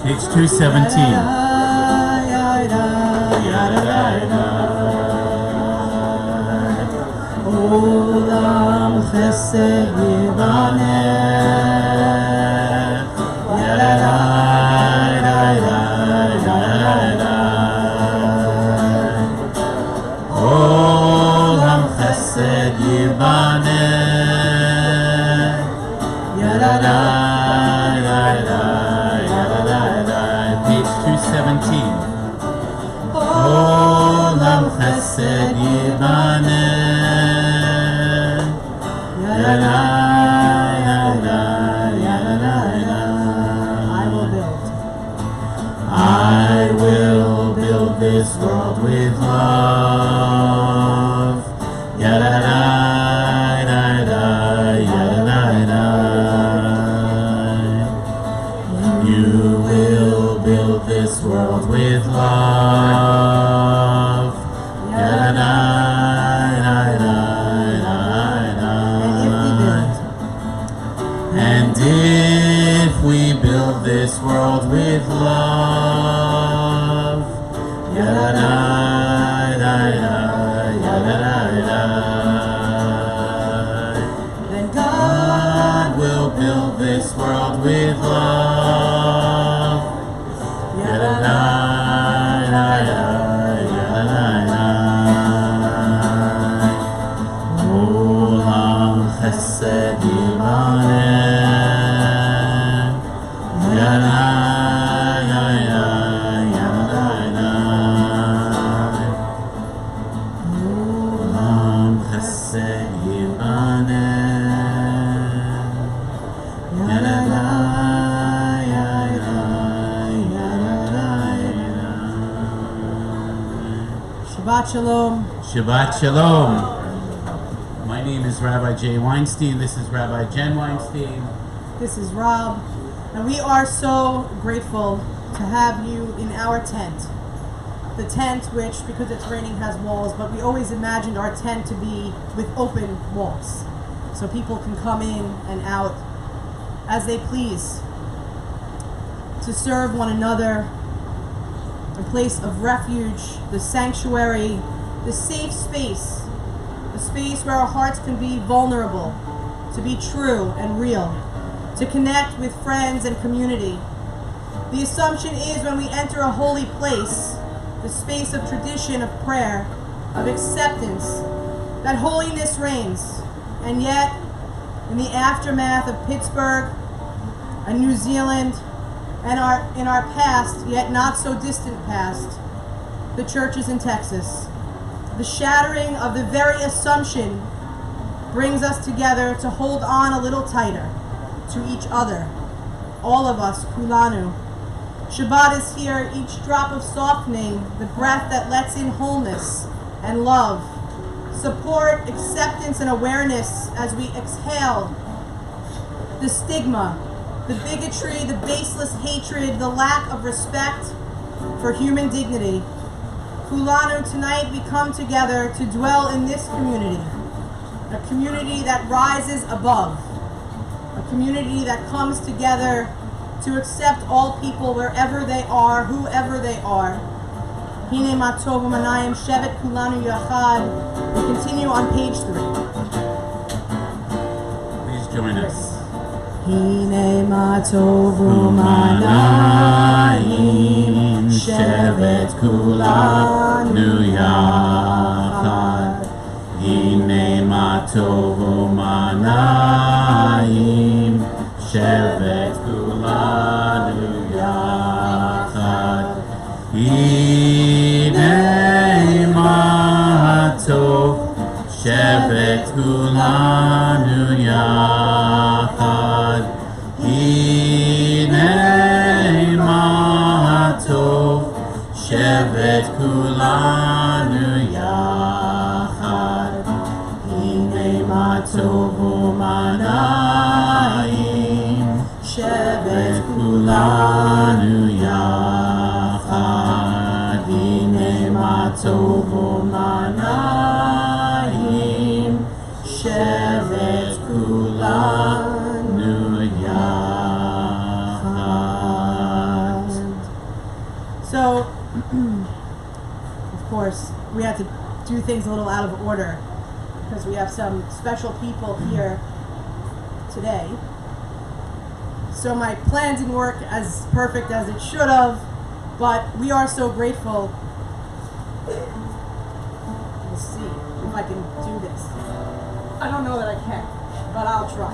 Page 217. Olam chesed yivaneh, Olam chesed yivaneh, Page 217. this world with love. Ya-da-da-da-da, ya-da-da-da. You will build this world with love. And if we build this world with love, then God will build this world with love. Olam chesed yibaneh. Olam chesed yibaneh. Shabbat Shalom. Shabbat Shalom. My name is Rabbi Jay Weinstein. This is Rabbi Jen Weinstein. This is Rob, and we are so grateful to have you in our tent. The tent, which, because it's raining, has walls, but we always imagined our tent to be with open walls, so people can come in and out as they please, to serve one another, a place of refuge, the sanctuary, the safe space, a space where our hearts can be vulnerable, to be true and real, to connect with friends and community. The assumption is when we enter a holy place, the space of tradition, of prayer, of acceptance, that holiness reigns. And yet, in the aftermath of Pittsburgh and New Zealand, and in our past, yet not so distant past, the churches in Texas, the shattering of the very assumption brings us together to hold on a little tighter to each other, all of us, Kulanu. Shabbat is here, each drop of softening, the breath that lets in wholeness and love, support, acceptance, and awareness as we exhale the stigma, the bigotry, the baseless hatred, the lack of respect for human dignity. Kulanu, tonight we come together to dwell in this community, a community that rises above, a community that comes together to accept all people wherever they are, whoever they are. Hine ma tov u'manayim shevet kulanu yachad. We continue on page 3. Please join us. Hine ma tov u'manayim shevet kulanu yachad. Hine ma tov u'manayim shevet kulanu yachad. Hine ma tov shevet kulanu yachad. Hine ma tov shevet kulanu yachad. Hine ma tov u'manayim shevet kulanu yachad. Hine ma tov u'manayim shevet kulanu yachad. So, of course, we had to do things a little out of order because we have some special people here today. So my plan didn't work as perfect as it should have, but we are so grateful. Let's see if I can do this. I don't know that I can, but I'll try.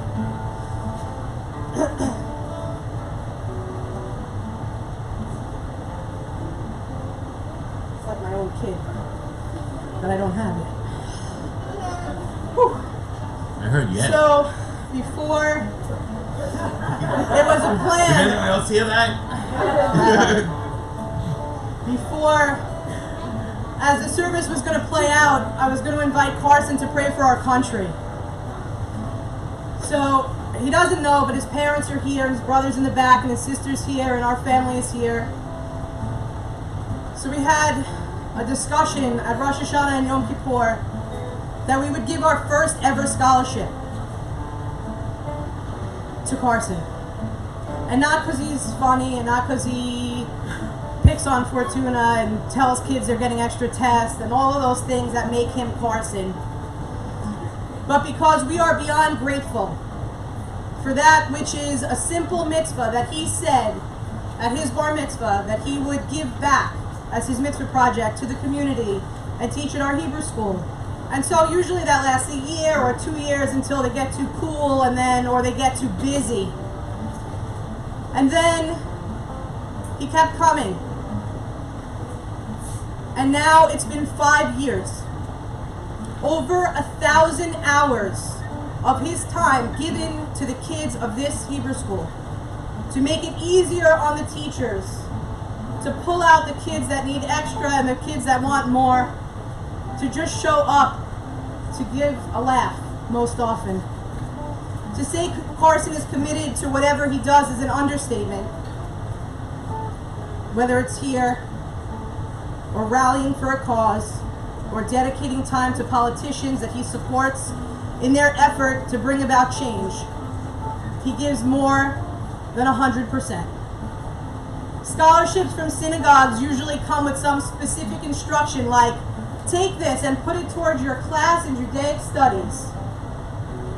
It's like my own kid, but I don't have it. Whew. I heard yes. So, before, it was a Did plan. anyone else hear that? before, as the service was going to play out, I was going to invite Carson to pray for our country. So he doesn't know, but his parents are here, his brother's in the back, and his sister's here, and our family is here. So we had a discussion at Rosh Hashanah and Yom Kippur that we would give our first ever scholarship to Carson. And not because he's funny, and not because he picks on Fortuna and tells kids they're getting extra tests and all of those things that make him Carson, but because we are beyond grateful for that which is a simple mitzvah that he said at his bar mitzvah that he would give back as his mitzvah project to the community and teach at our Hebrew school. And so usually that lasts a year or 2 years until they get too cool or they get too busy. And then he kept coming. And now it's been 5 years. Over 1,000 hours of his time given to the kids of this Hebrew school to make it easier on the teachers, to pull out the kids that need extra and the kids that want more, to just show up, to give a laugh most often. To say Carson is committed to whatever he does is an understatement. Whether it's here, or rallying for a cause, or dedicating time to politicians that he supports in their effort to bring about change, he gives more than 100%. Scholarships from synagogues usually come with some specific instruction like, take this and put it towards your class in Judaic studies.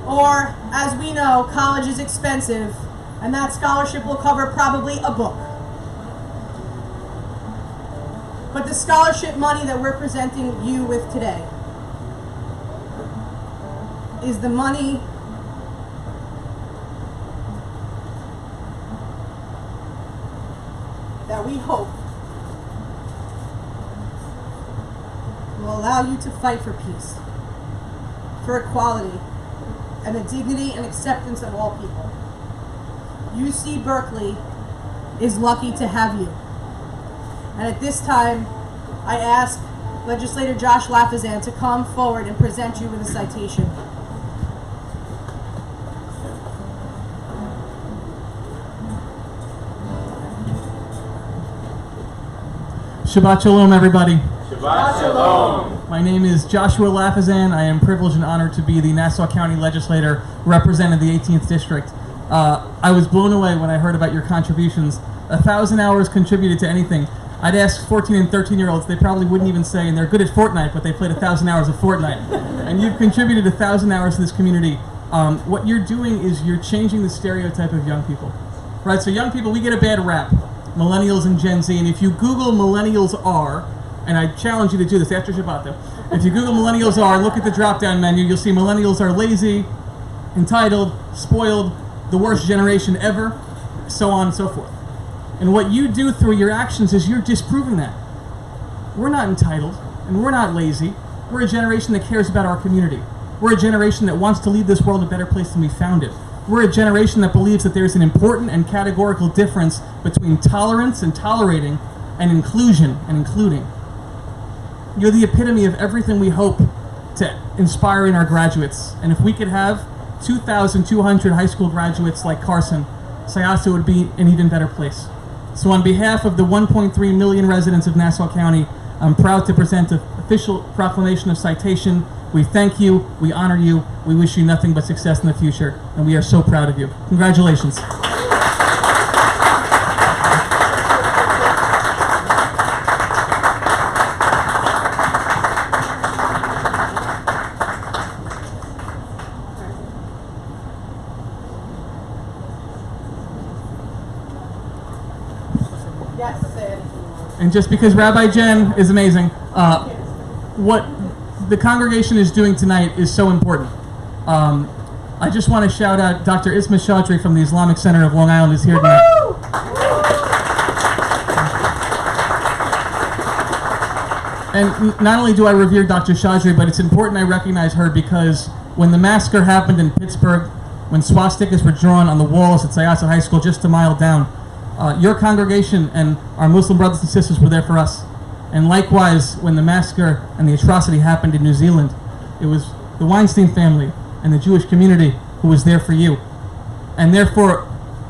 Or, as we know, college is expensive, and that scholarship will cover probably a book. But the scholarship money that we're presenting you with today is the money that we hope will allow you to fight for peace, for equality, and the dignity and acceptance of all people. UC Berkeley is lucky to have you. And at this time, I ask Legislator Josh Lafazan to come forward and present you with a citation. Shabbat Shalom, everybody. Shabbat Shalom. My name is Joshua Lafazan. I am privileged and honored to be the Nassau County Legislator representing the 18th District. I was blown away when I heard about your contributions. 1,000 hours contributed to anything. I'd ask 14 and 13-year-olds, they probably wouldn't even say, and they're good at Fortnite, but they played 1,000 hours of Fortnite. And you've contributed 1,000 hours to this community. What you're doing is you're changing the stereotype of young people. Right, so young people, we get a bad rap, millennials and Gen Z, and if you Google millennials are, and I challenge you to do this after Shabbat though, if you Google millennials are and look at the drop-down menu, you'll see millennials are lazy, entitled, spoiled, the worst generation ever, so on and so forth. And what you do through your actions is you're disproving that. We're not entitled, and we're not lazy. We're a generation that cares about our community. We're a generation that wants to leave this world a better place than we found it. We're a generation that believes that there's an important and categorical difference between tolerance and tolerating and inclusion and including. You're the epitome of everything we hope to inspire in our graduates. And if we could have 2,200 high school graduates like Carson, Syosset would be an even better place. So on behalf of the 1.3 million residents of Nassau County, I'm proud to present the official proclamation of citation. We thank you, we honor you, we wish you nothing but success in the future, and we are so proud of you. Congratulations. Yes, Sid. And just because Rabbi Jen is amazing, what the congregation is doing tonight is so important. I just want to shout out Dr. Isma Chaudhry from the Islamic Center of Long Island is here tonight. And not only do I revere Dr. Chaudhry, but it's important I recognize her because when the massacre happened in Pittsburgh, when swastikas were drawn on the walls at Syosset High School just a mile down, Your congregation and our Muslim brothers and sisters were there for us. And likewise, when the massacre and the atrocity happened in New Zealand, it was the Weinstein family and the Jewish community who was there for you. And therefore,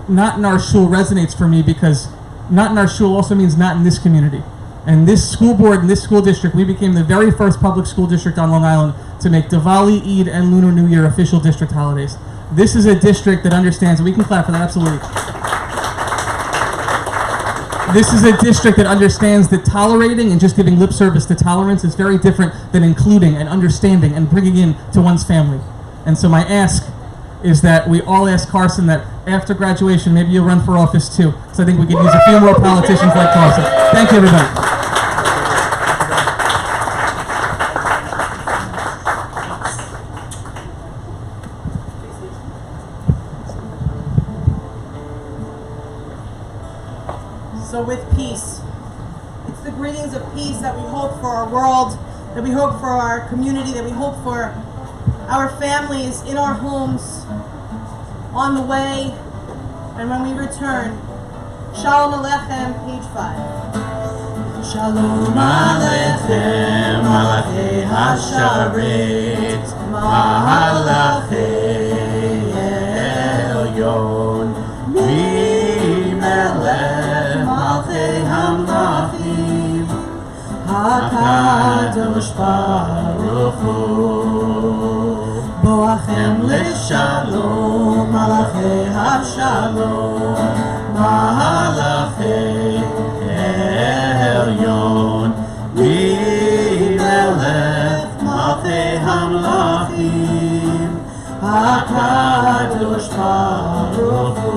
not in our shul resonates for me, because not in our shul also means not in this community. And this school board and this school district, we became the very first public school district on Long Island to make Diwali, Eid, and Lunar New Year official district holidays. This is a district that understands, and we can clap for that, absolutely. This is a district that understands that tolerating and just giving lip service to tolerance is very different than including and understanding and bringing in to one's family. And so my ask is that we all ask Carson that after graduation, maybe you'll run for office too, because I think we could use a few more politicians like Carson. Thank you, everybody. So with peace, it's the greetings of peace that we hope for our world, that we hope for our community, that we hope for our families in our homes, on the way, and when we return. Shalom Aleichem, page 5. Shalom Aleichem, Malachei Hasharet, Malachei Elyon, Mimelech Malchei Hamlachim, HaKadosh Baruch Hu, Boachem Leshalom, Malachei Hashalom, Malachei Elyon, Mimelech Malchei Hamlachim, HaKadosh Baruch Hu,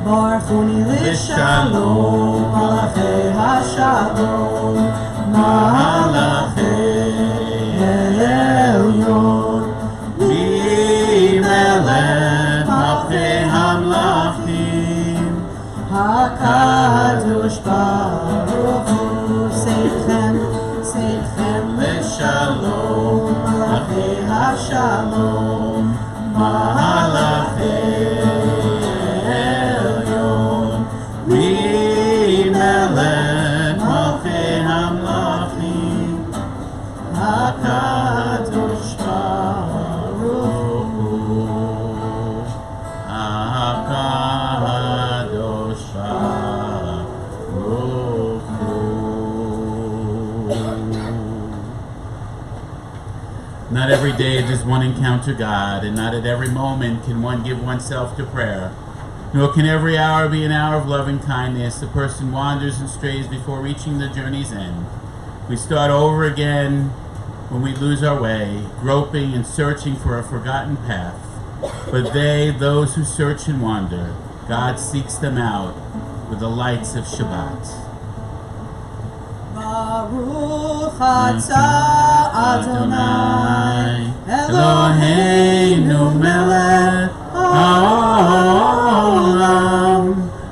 Baruchuni Lishalom, Malachei Hashalom, Malachei Elyon, Mimelech Malchei Hamlachim, HaKadosh Baruch Hu, Seichem Leshalom, Malachei Hashalom, Malachei Elyon, Mimelech Malchei Hamlachim, HaKadosh Baruch Hu, HaKadosh Baruch Hu. Not every day does one encounter God, and not at every moment can one give oneself to prayer. Nor can every hour be an hour of loving kindness. The person wanders and strays before reaching the journey's end. We start over again when we lose our way, groping and searching for a forgotten path. But those who search and wander, God seeks them out with the lights of Shabbat. Baruch atah Adonai Eloheinu melech haolam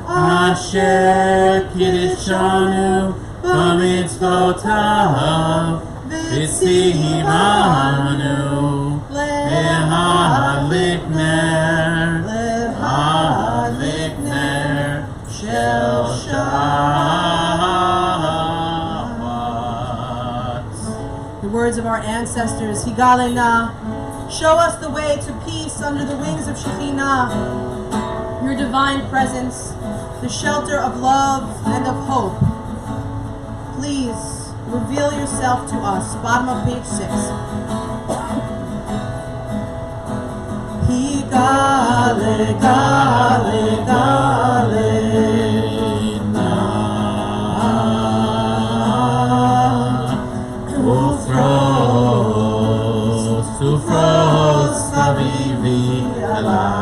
asher kiddushanu b'mitzvotav v'tzivanu lehadlik ner shel Shabbat. The words of our ancestors, Higalena, show us the way to peace under the wings of Shekhinah, your divine presence, the shelter of love and of hope. Please reveal yourself to us. Bottom of page 6. Higale, gale, gale, na. Ufros, habibi, alai,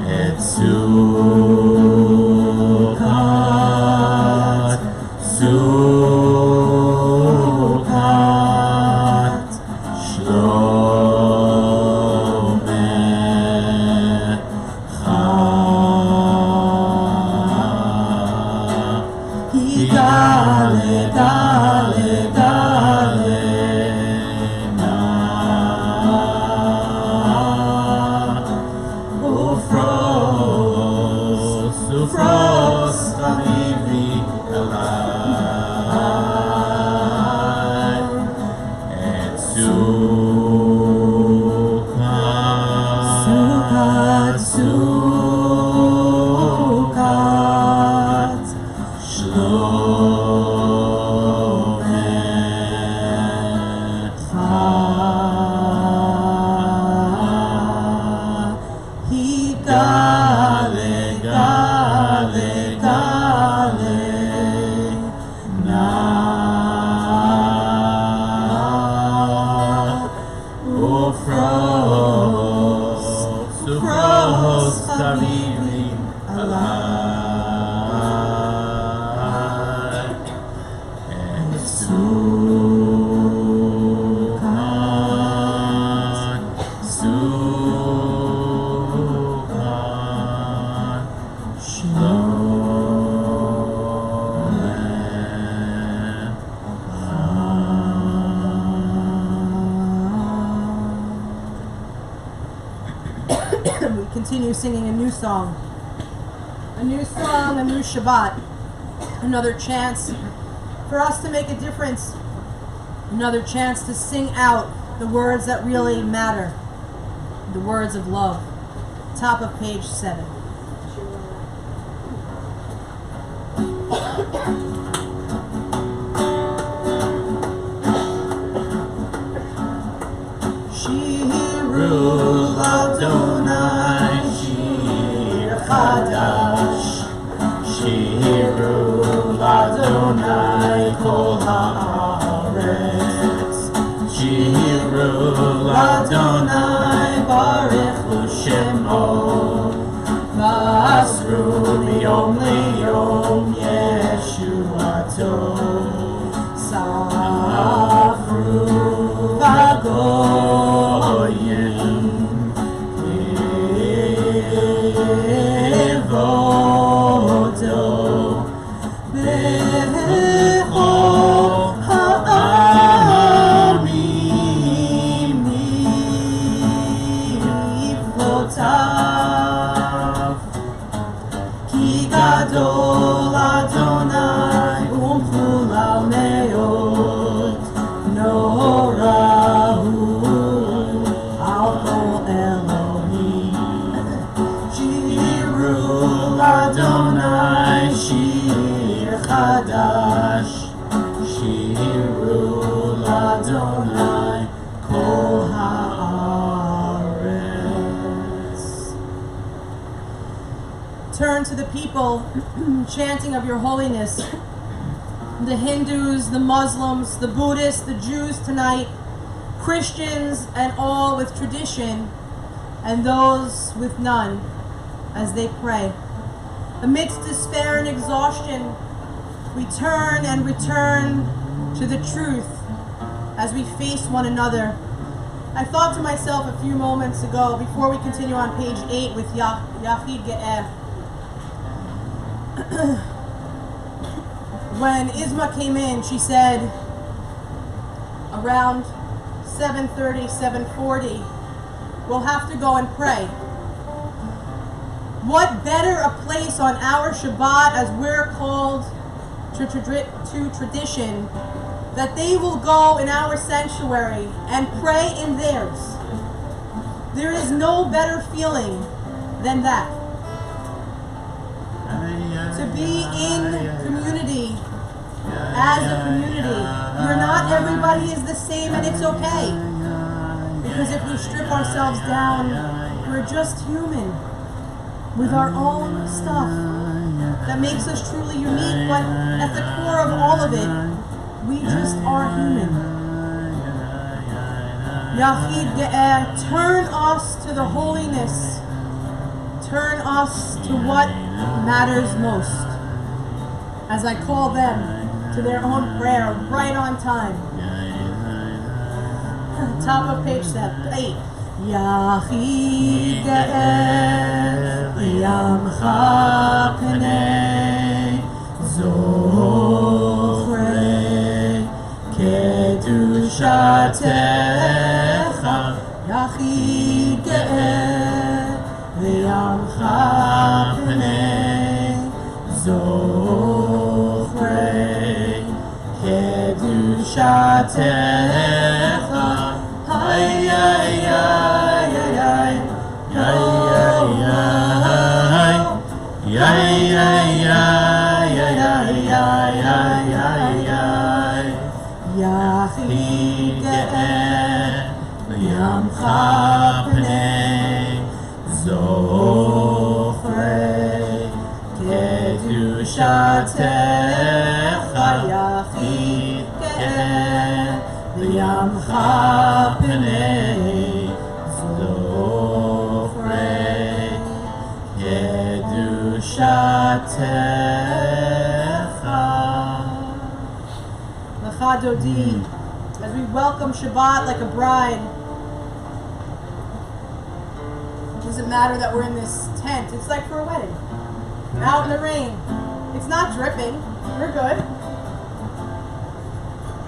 et sukat, sukat, shlomecha. Higale, gale, gale, na. Habibi Elai Et Sukkot Sukkot Shlomet Higale Gale Gale Na Ufros Ufros Habibi Alai Et Sukkot Sukkot Shlomet We continue singing a new song. A new song, a new Shabbat. Another chance for us to make a difference. Another chance to sing out the words that really matter. The words of love. Top of page 7. Shiru Adonai Shir Chadash Shiru Adonai Kol Haaretz Shiru Adonai Baruch Shemo V'asru Miyom Liyom Yeshuato Safru Vagoyim Evodo Bechol Ha'amim Niflotav Ki Gadol Adonai Umchulal Meod Norahu Al Kol Elohim Shiru Adonai Shir Chadash Shiru Adonai Kol Haaretz. Turn to the people chanting of your holiness. The Hindus, the Muslims, the Buddhists, the Jews tonight, Christians and all with tradition, and those with none, as they pray. Amidst despair and exhaustion, we turn and return to the truth as we face one another. I thought to myself a few moments ago, before we continue on page 8 with Yachid Ge'eh, when Isma came in, she said around 7:30, 7:40, we'll have to go and pray. What better a place on our Shabbat, as we're called to tradition, that they will go in our sanctuary and pray in theirs. There is no better feeling than that. To be in community, as a community, where not everybody is the same, and it's okay. Because if we strip ourselves down, we're just human, with our own stuff that makes us truly unique, but at the core of all of it, we just are human. Yachid Ge'eh, turn us to the holiness. Turn us to what matters most. As I call them to their own prayer, right on time. Top of page 8. Yachid Ge'eh, Yamcha Pnei Zochrei Kedushatecha. Yachid Ge'eh, Yamcha Pnei Zochrei Zochrei Kedushatecha. Ay, ay, ay, ay, ay. Ay, ay, ay. Ay, ay, ay, ay, ay, ay, ay, ay. Yachid ge'eh L'yamcha pnei Zochrei Kedushatecha. Yachid ge'eh L'yamcha pnei Zochrei Kedushatecha. Lecha Dodi, as we welcome Shabbat like a bride. It doesn't matter that we're in this tent. It's like for a wedding. Out in the rain. It's not dripping. We're good.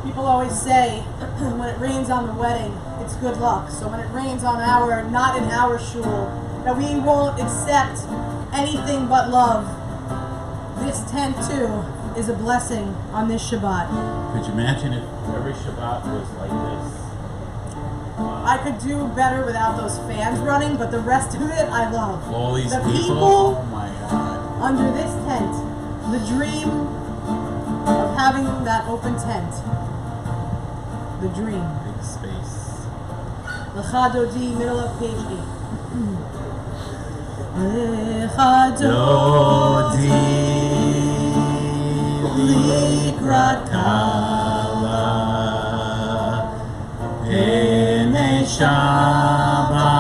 People always say when it rains on the wedding, it's good luck. So when it rains on not in our shul, that we won't accept anything but love. This tent too is a blessing on this Shabbat. Could you imagine if every Shabbat was like this? I could do better without those fans running, but the rest of it I love. All these The people, people oh my God. under this tent, the dream of having that open tent. The dream. Big space. Lecha Dodi, middle of page 8. Lecha Dodi likrat kala Penei Shabbat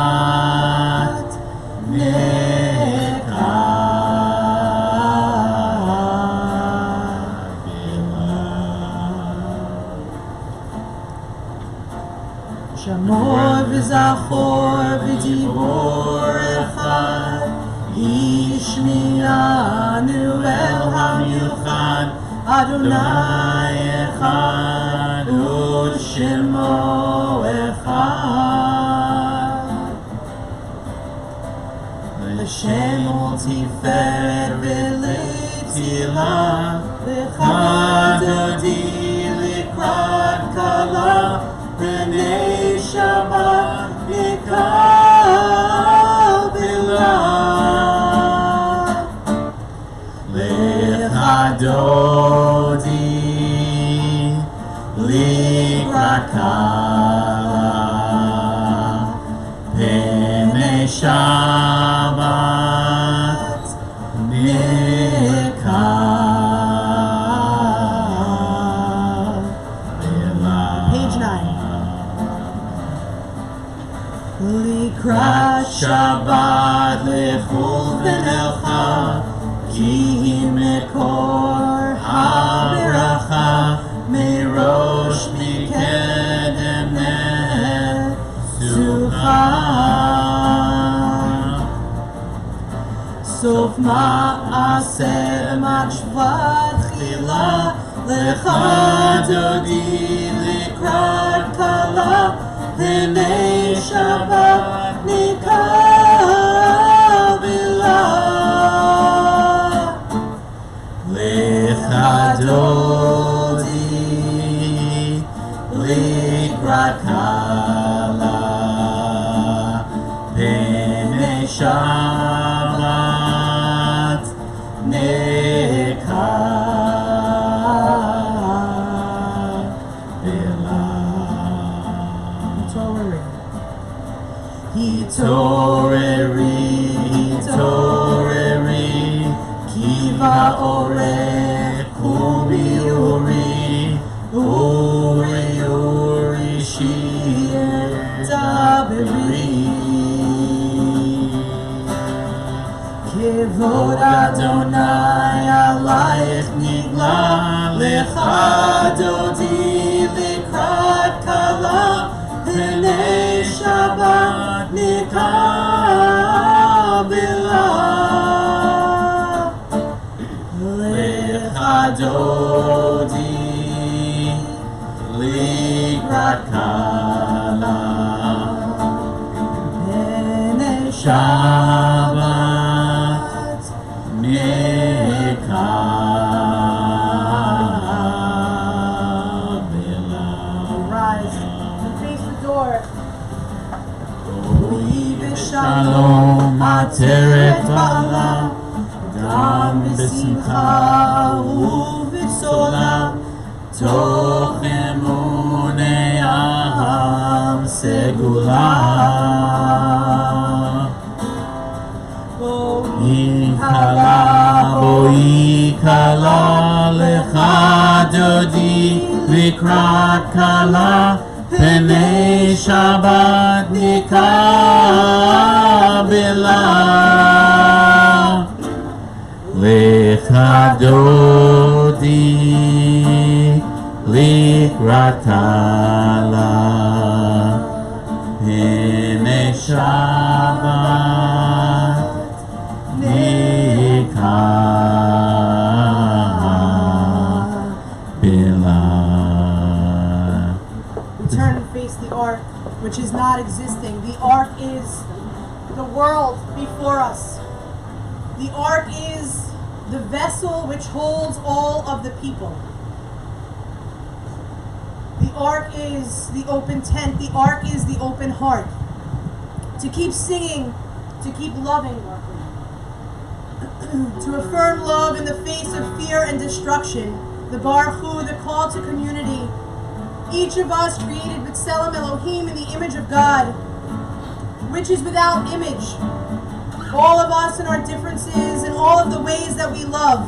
Shamor v'zachor v'dibor echad Yishmi'anu el hamiuchad Adonai echad u'shemo echad L'shem ol tiferet v'letila Lecha Dodi likrat kala Penei Shabbat Nikal Bilah Lecha Dodi likrat kala Penei Shabbat Nikal Bilah. Page 9. Likrat Shabbat lechul v'nelcha Ki hi mekor ha'beracha Merosh mikedem nesucha Sof ma'aseh machvat chila Lecha Dodi likrat kala Penei Shabbat Nikal Bilah Lecha Dodi likrat kala Penei Shabbat Nikal Bilah. Hitoreri, Kiva Ore, Uri, Shir, Daberi. Kevod Adonai alayich nigla, Lecha Dodi likrat kala, Penei Shabbat Nikal Bilah Lecha Dodi likrat kala Penei Shabbat Nikal שלום עטרת בעלה, גם בשמחה ובשולה, תוך אמוני העם סגולה. בואי כלה לך דודי לקראת כלה, פני שבת נקבלה. לך דודי לקראת כלה, פני שבת We turn and face the ark, which is not existing. The ark is the world before us. The ark is the vessel which holds all of the people. The ark is the open tent. The ark is the open heart. To keep singing, to keep loving, to affirm love in the face of fear and destruction. The Baruch Hu, the call to community. Each of us created B'Tselem Elohim in the image of God, which is without image. All of us in our differences and all of the ways that we love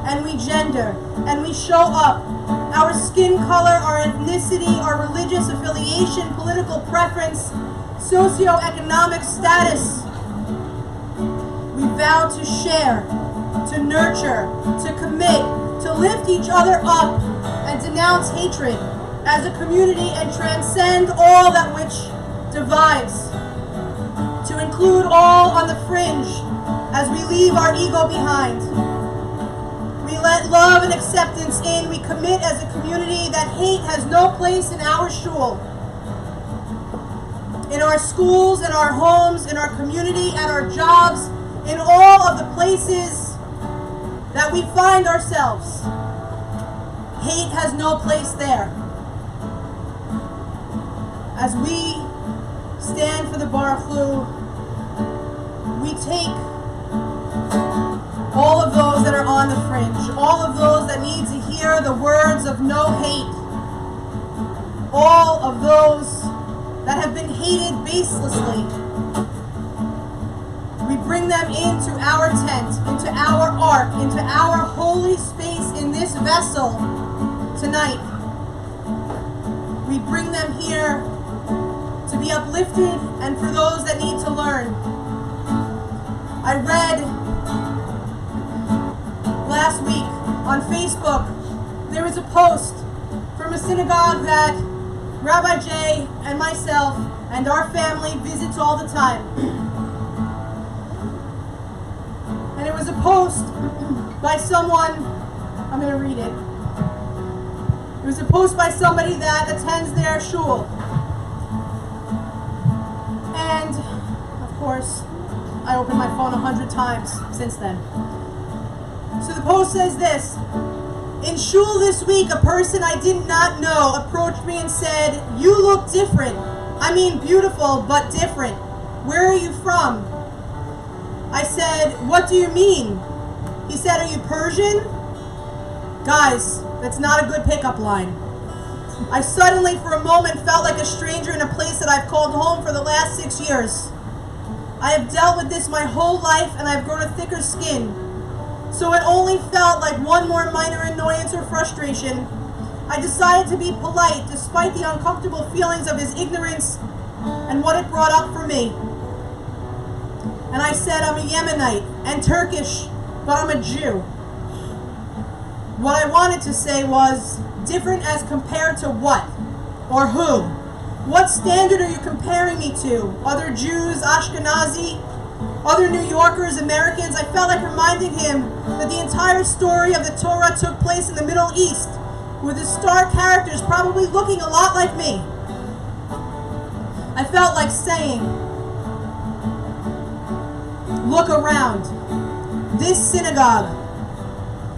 and we gender and we show up. Our skin color, our ethnicity, our religious affiliation, political preference, socioeconomic status. We vow to share, to nurture, to commit, to lift each other up and denounce hatred as a community and transcend all that which divides. To include all on the fringe as we leave our ego behind. We let love and acceptance in. We commit as a community that hate has no place in our shul. In our schools, in our homes, in our community, at our jobs, in all of the places that we find ourselves. Hate has no place there. As we stand for the Baruch Hu, we take all of those that are on the fringe, all of those that need to hear the words of no hate, all of those that have been hated baselessly. We bring them into our tent, into our ark, into our holy space in this vessel tonight. We bring them here to be uplifted and for those that need to learn. I read last week on Facebook, there was a post from a synagogue that Rabbi Jay and myself and our family visits all the time. And it was a post by someone, I'm going to read it. It was a post by somebody that attends their shul. And, of course, I opened my phone 100 times since then. So the post says this: in shul this week, a person I did not know approached me and said, "You look different. I mean beautiful, but different. Where are you from?" I said, "What do you mean?" He said, "Are you Persian?" Guys, that's not a good pickup line. I suddenly, for a moment, felt like a stranger in a place that I've called home for the last 6 years. I have dealt with this my whole life, and I've grown a thicker skin. So it only felt like one more minor annoyance or frustration. I decided to be polite, despite the uncomfortable feelings of his ignorance and what it brought up for me. And I said, "I'm a Yemenite and Turkish, but I'm a Jew." What I wanted to say was, different as compared to what? Or who? What standard are you comparing me to? Other Jews, Ashkenazi, other New Yorkers, Americans? I felt like reminding him that the entire story of the Torah took place in the Middle East, with the star characters probably looking a lot like me. I felt like saying, look around. This synagogue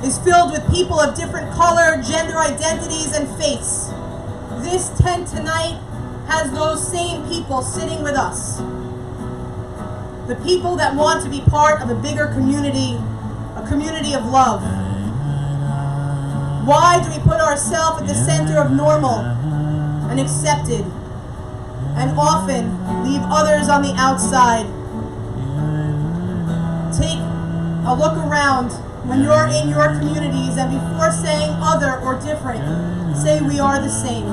is filled with people of different color, gender identities, and faiths. This tent tonight has those same people sitting with us. the people that want to be part of a bigger community, a community of love. Why do we put ourselves at the center of normal and accepted, and often leave others on the outside? Take a look around when you're in your communities, and before saying other or different, say we are the same.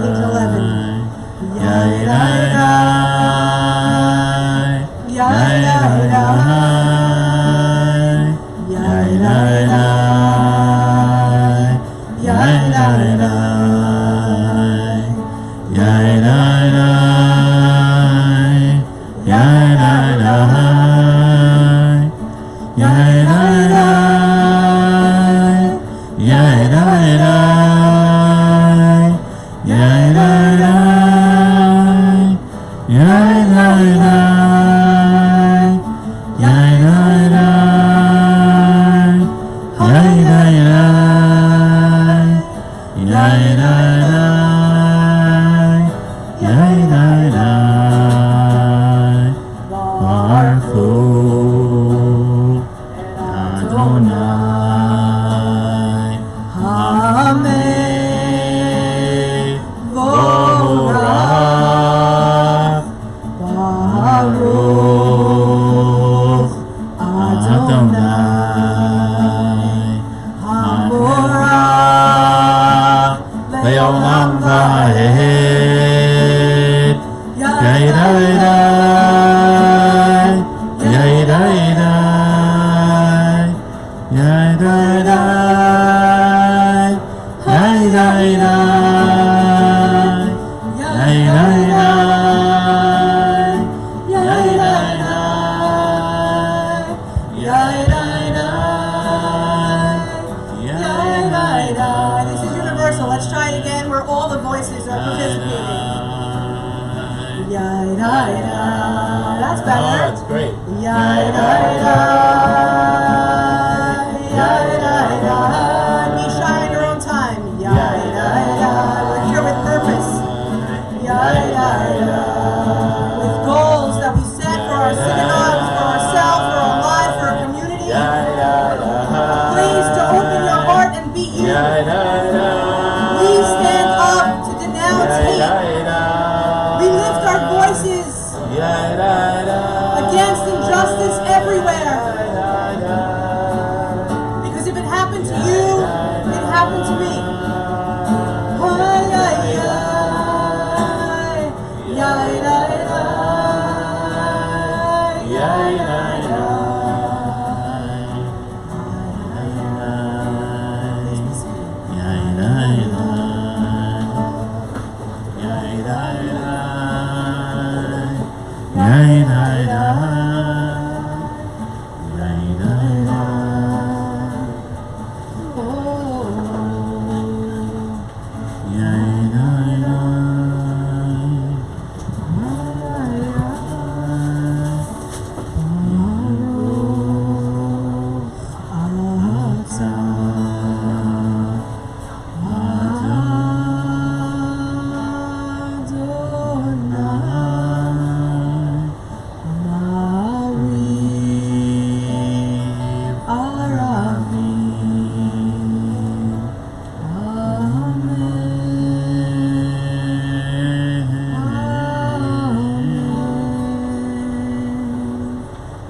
Page 11. This is universal. Let's try it again where all the voices are participating. That's better. Oh, that's great. Be shy on your own time. We're here with purpose. With goals that we set for our synagogues, for ourselves, for our lives, for our community. Please to open your heart and be you. We stand up to denounce hate. We lift our voices against injustice everywhere. Because if it happened to you, it happened to me.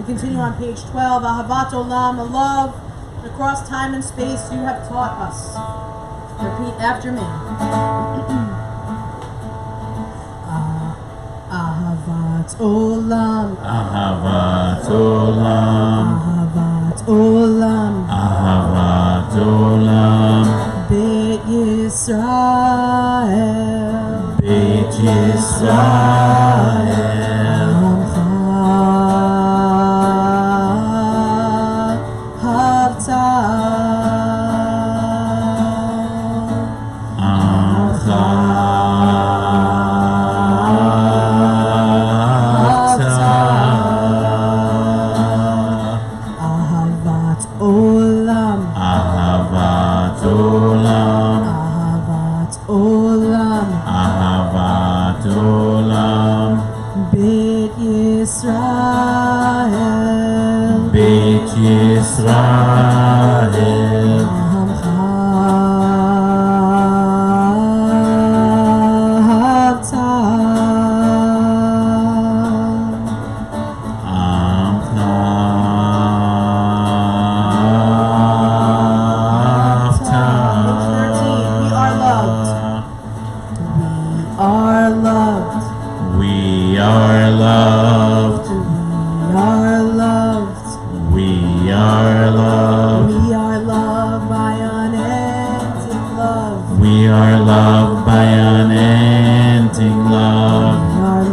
Continue on page 12. Ahavat Olam, a love across time and space you have taught us. Repeat after me. Ahavat Olam. Ahavat Olam. Ahavat Olam. Ahavat Olam. Beit Yisrael. Beit Yisrael. Ahavat Olam. Yisrael, Beit Yisrael, We are loved. We are loved. We are loved by unending love. We are loved by unending love. We are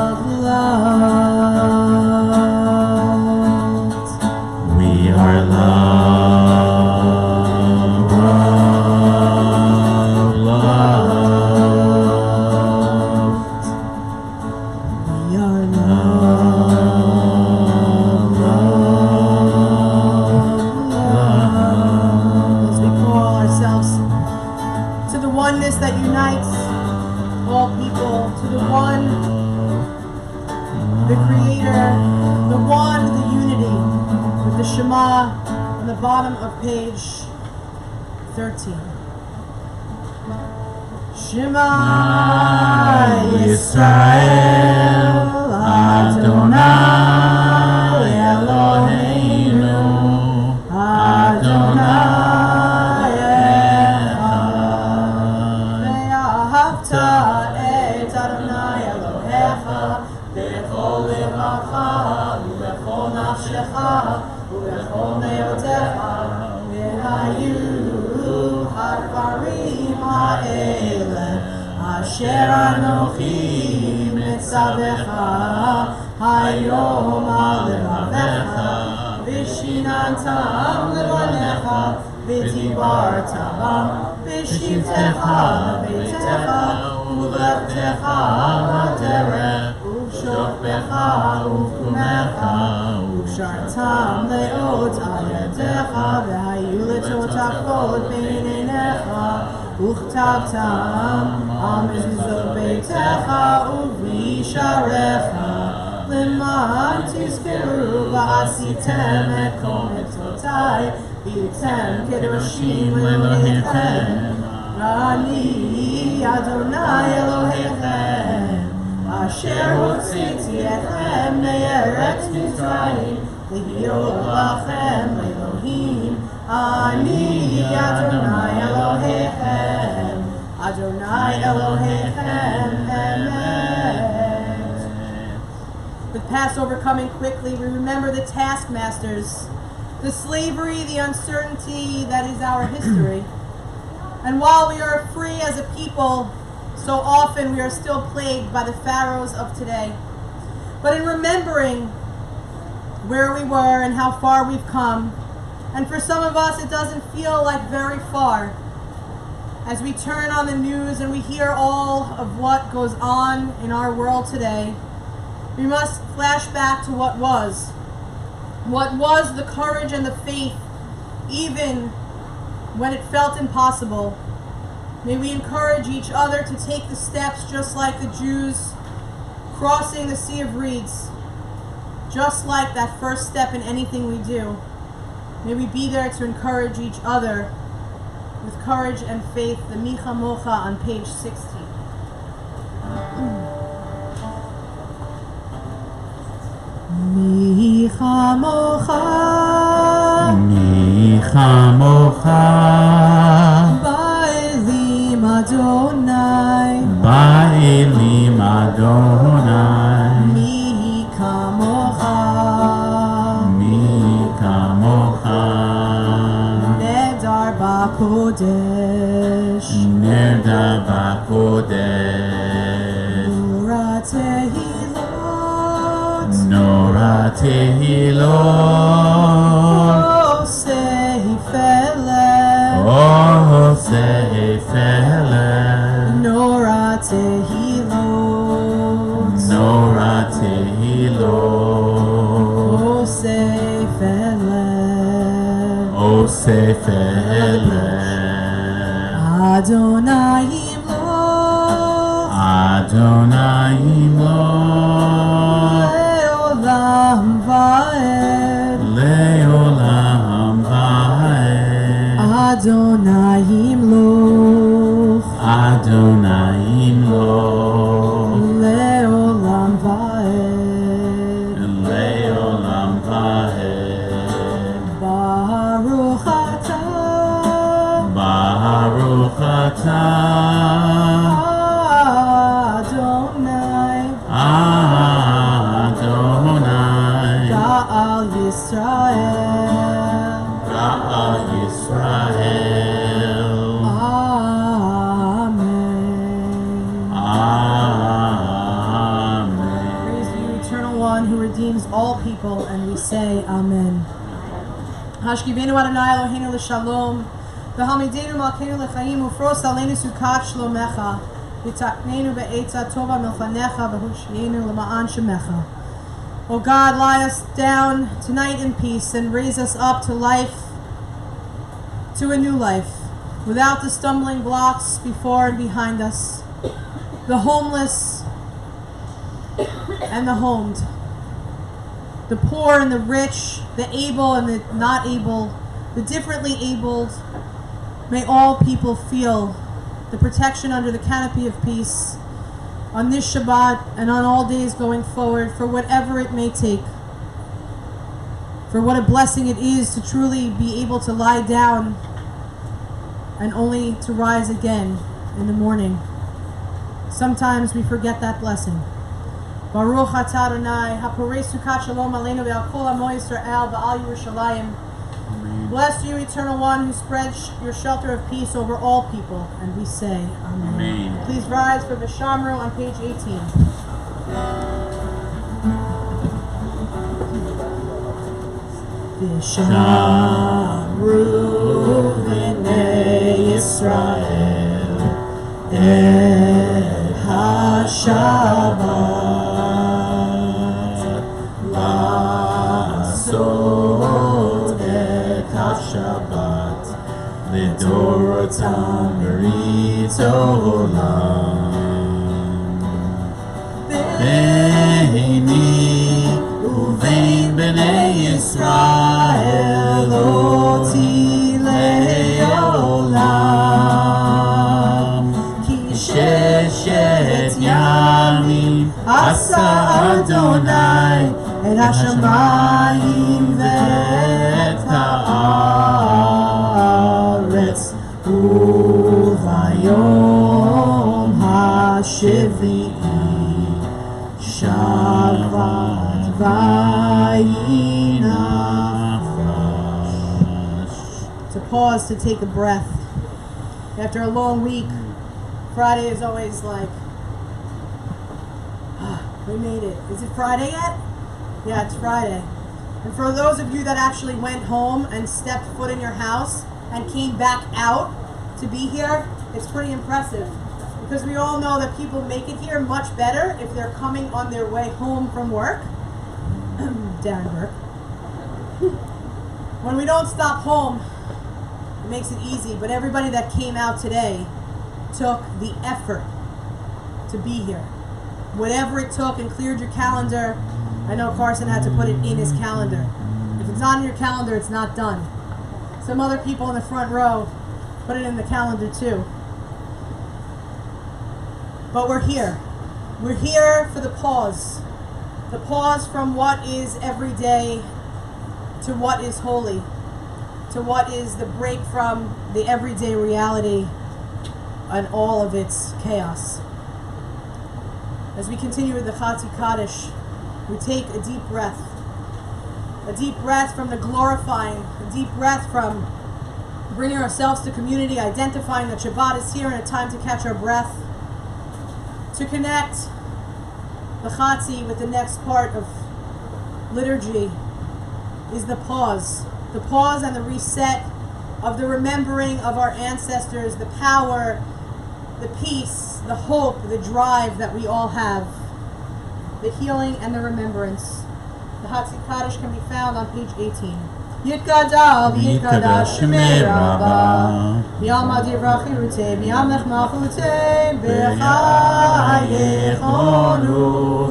loved, loved. We are loved, loved. We are loved, loved. As we call ourselves to the oneness that unites all people, to the one, the Creator, the one, the unity, with the Shema on the bottom of page 13. Shema Yisrael, Adonai Eloheinu, Adonai Echad. Ve'ahavta et Adonai Elohecha b'chol levacha u'bechol nafshecha u'bechol me'otecha ve'hayu hadvarim ha'ele asher anochi mitzavecha hayom al levavecha v'shinantam levanecha v'dibarta bam v'shivtecha beitecha u'levtecha b'derech u'shokbecha u'kumecha u'shartam le'ot al yadecha v'hayu letotafot bein einecha וכתבתם על מזוזות ביתך ובשעריך למען תזכרו ועשיתם את כל מצוותיי והייתם קדושים לאלוהיכם ואני אדוני אלוהיכם אשר הוצאתי אתכם מארץ מצרים להיות לכם לאלוהים אני אדוני אלוהיכם, Adonai Elohechem, Emet. With Passover coming quickly, we remember the taskmasters, the slavery, the uncertainty that is our history. And while we are free as a people, so often we are still plagued by the pharaohs of today. But in remembering where we were and how far we've come, and for some of us, it doesn't feel like very far. As we turn on the news and we hear all of what goes on in our world today, we must flash back to what was. What was the courage and the faith, even when it felt impossible. May we encourage each other to take the steps just like the Jews crossing the Sea of Reeds, just like that first step in anything we do. May we be there to encourage each other with courage and faith. The Micha Mocha on page 16. Micha Mocha, Micha Mocha, Ba'elim Adonai, Ba'elim Adonai, Micha Mocha, Nedar B'Kodesh, Nedar B'Kodesh, Nora Tehilot, Nora Tehilot, Osei Fele, Nora Tehilot, Nora Tehilot, Osei Fele, Adonai Imlo, Adonai Lo Le'olam va'ed. Le'olam Va'ed Adonai Lo Adonai Lo Le'olam va'ed. Le'olam Va'ed Baruch atah Baruch atah Adonai Adonai Ga'al Yisrael. Ga'al Yisrael Amen. Amen. Praise you, Eternal One, who redeems all people, and we say Amen. Hashkivenu Adonai Eloheinu l'shalom, v'hamidenu malkeinu l'chaim, ufros aleinu sukat shlomecha, v'taknenu be'etza tova milfanecha, v'hushienu l'ma'an shemecha. O God, lie us down tonight in peace and raise us up to life, to a new life, without the stumbling blocks before and behind us, the homeless and the homed, the poor and the rich, the able and the not able, the differently abled. May all people feel the protection under the canopy of peace on this Shabbat and on all days going forward, for whatever it may take. For what a blessing it is to truly be able to lie down and only to rise again in the morning. Sometimes we forget that blessing. Baruch atah Adonai, haporei sukat shalom aleinu ve'al kol amo Yisrael ve'al Yerushalayim. Bless you, Eternal One, who spreads your shelter of peace over all people. And we say, Amen. Amen. Please rise for Vishamru on page 18. Vishamru v'nei Yisrael et ha-Shabbat la'asot et ha-Shabbat לדורותם ברית עולם. ביני ובין בני ישראל לא תהיה לעולם, כי ששת ימים עשה אדוני את השמיים ואת הארץ, וביום השביעי שבת וינפש. To pause to take a breath. After a long week, Friday is always like, we made it. Is it Friday yet? Yeah, it's Friday. And for those of you that actually went home and stepped foot in your house and came back out to be here, it's pretty impressive. Because we all know that people make it here much better if they're coming on their way home from work. Darren Burke. When we don't stop home, it makes it easy. But everybody that came out today took the effort to be here. Whatever it took, and cleared your calendar. I know Carson had to put it in his calendar. If it's not in your calendar, it's not done. Some other people in the front row put it in the calendar too. But we're here. We're here for the pause. The pause from what is every day to what is holy, to what is the break from the everyday reality and all of its chaos. As we continue with the Chatzi Kaddish, we take a deep breath. A deep breath from the glorifying, a deep breath from bringing ourselves to community, identifying that Shabbat is here and a time to catch our breath. To connect the Chatzi with the next part of liturgy is the pause. The pause and the reset of the remembering of our ancestors, the power, the peace, the hope, the drive that we all have, the healing and the remembrance. The Chatzi Kaddish can be found on page 18. Yitgadal v'yitgadash shemei Rabba. Rabba. B'yalma divrach chirutei, b'yamlech malchutei, b'chayechonu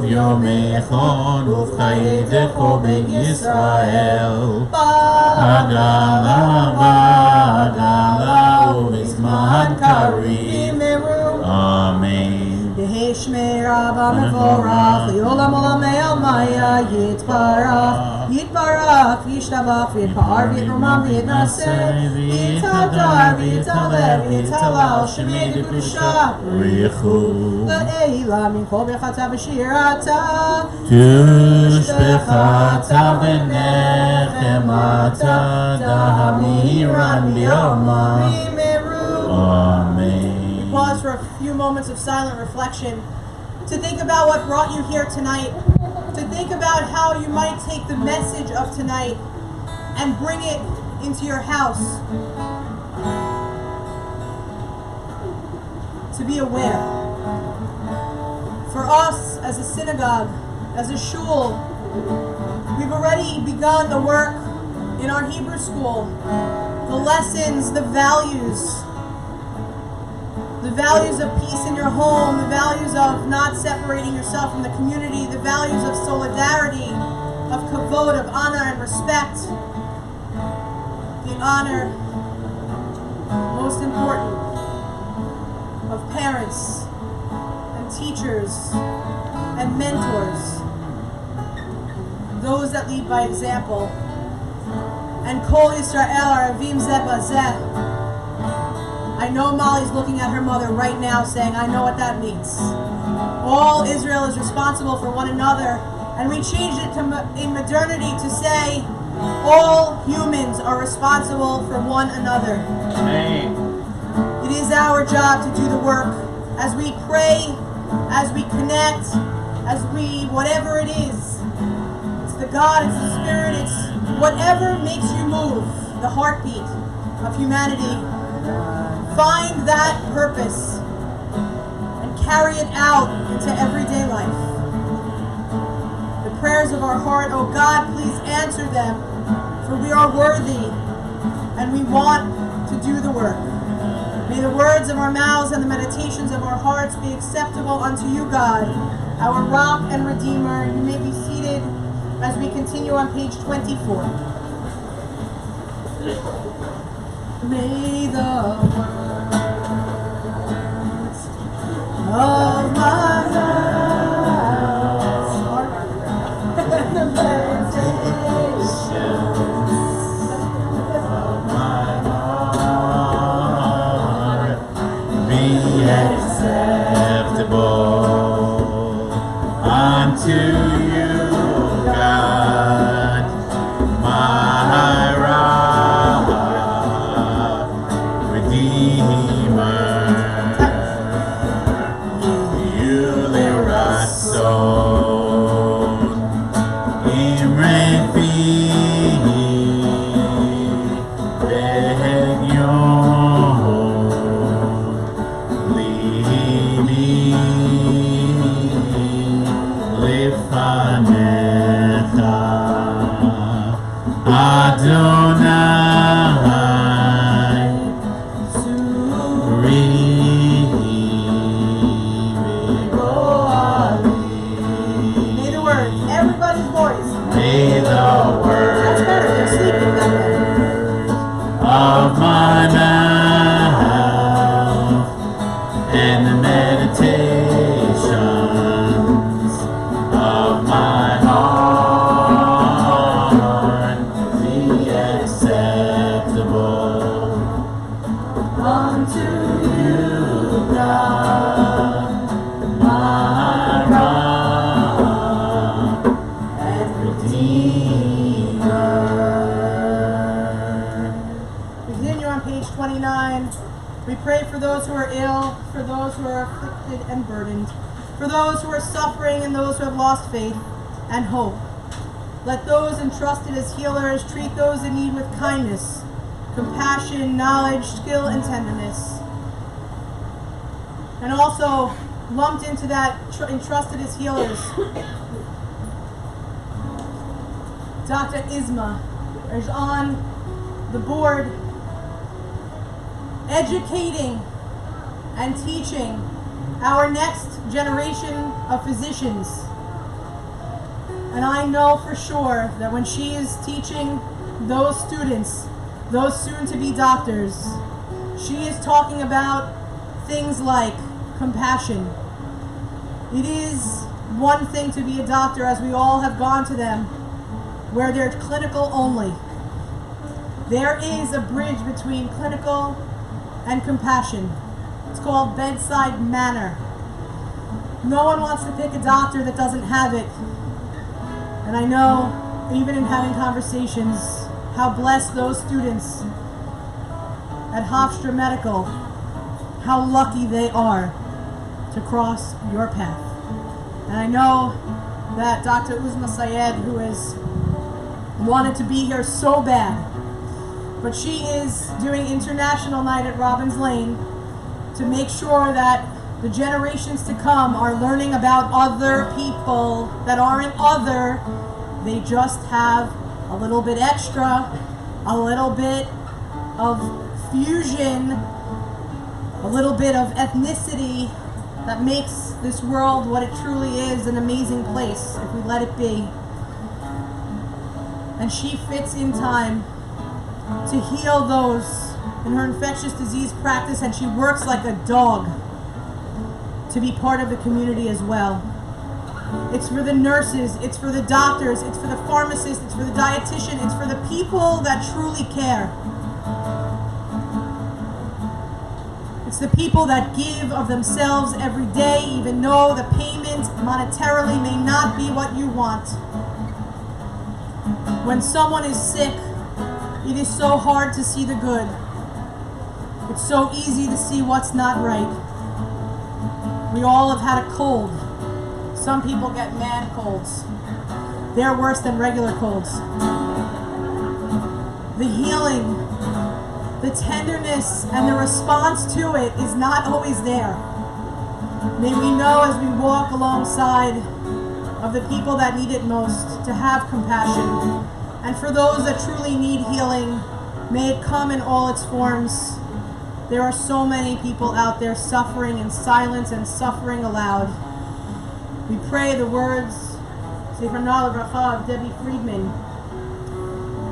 v'yomechonu v'chayedecho b'Yisrael. B'agala B'agala u'bizman karev. Amen. Yehi shmei Rabba mevorach, li'olam olamei almaya, Yitbarach, Yishtabach, Yitpa'ar, Yitromam, Yitnaseh, Yitadar, Yitaleh, Yitalal, Shemei Kedusha, Richu. Le'ela, min kol bechata v'shirata, Tushbechata v'nechemata dahamiran b'yoma. Amen. Pause for a few moments of silent reflection to think about what brought you here tonight, to think about how you might take the message of tonight and bring it into your house. To be aware. For us as a synagogue, as a shul, we've already begun the work in our Hebrew school, the lessons, the values of peace in your home, the values of not separating yourself from the community, the values of solidarity, of kavod, of honor and respect. The honor, most important, of parents and teachers and mentors, those that lead by example. And Kol Yisrael Aravim Zeh Bazeh. I know Molly's looking at her mother right now saying, I know what that means. All Israel is responsible for one another. And we changed it in modernity to say, all humans are responsible for one another. Amen. It is our job to do the work. As we pray, as we connect, as we, whatever it is. It's the God, it's the Spirit, it's whatever makes you move, the heartbeat of humanity. Find that purpose and carry it out into everyday life. The prayers of our heart, oh God, please answer them, for we are worthy and we want to do the work. May the words of our mouths and the meditations of our hearts be acceptable unto you, God, our rock and redeemer. You may be seated as we continue on page 24. May the words of my mouth and the meditations of my heart be acceptable unto you, God, my rock, Redeemer. You liratzon imrefi behegyon libi lifanecha Adonai May the words, everybody's voice. May the That's better, they're sleeping that way. of my mouth and the meditations of my heart be acceptable unto you, God, my rock and redeemer. We continue on page 29. We pray for those who are ill, for those who are afflicted and burdened, for those who are suffering and those who have lost faith and hope. Let those entrusted as healers treat those in need with kindness, compassion, knowledge, skill, and tenderness. And also lumped into that entrusted as healers, Dr. Isma, is on the board educating and teaching our next generation of physicians. And I know for sure that when she is teaching those students, those soon-to-be doctors, she is talking about things like compassion. It is one thing to be a doctor, as we all have gone to them, where they're clinical only. There is a bridge between clinical and compassion. It's called bedside manner. No one wants to pick a doctor that doesn't have it. And I know, even in having conversations, how blessed those students at Hofstra Medical, how lucky they are to cross your path. And I know that Dr. Uzma Syed, who has wanted to be here so bad, but she is doing International Night at Robbins Lane to make sure that the generations to come are learning about other people that aren't other. They just have a little bit extra, a little bit of fusion, a little bit of ethnicity that makes this world what it truly is, an amazing place if we let it be. And she fits in time to heal those in her infectious disease practice, and she works like a dog to be part of the community as well. It's for the nurses, it's for the doctors, it's for the pharmacists, it's for the dietitian, it's for the people that truly care. It's the people that give of themselves every day, even though the payment monetarily may not be what you want. When someone is sick, it is so hard to see the good. It's so easy to see what's not right. We all have had a cold. Some people get mad colds. They're worse than regular colds. The healing, the tenderness, and the response to it is not always there. May we know as we walk alongside of the people that need it most to have compassion. And for those that truly need healing, may it come in all its forms. There are so many people out there suffering in silence and suffering aloud. We pray the words, Sefer Na'al Bracha of Debbie Friedman,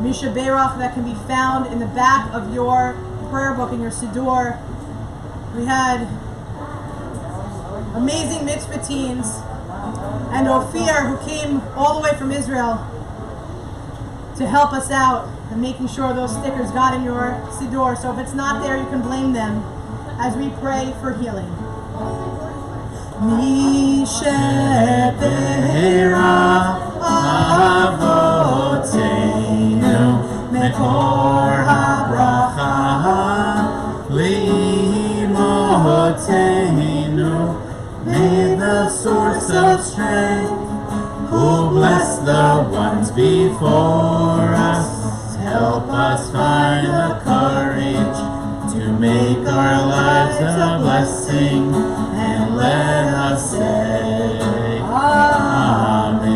Misha Berach, that can be found in the back of your prayer book in your Siddur. We had amazing mitzvah teens, and Ophir, who came all the way from Israel to help us out and making sure those stickers got in your Siddur. So if it's not there, you can blame them as we pray for healing. Misha Berach Avotenu Mekor HaBracha Le'imotenu, may the source of strength, who bless the ones before us, help us find the courage to make our lives a blessing, and let us say Amen.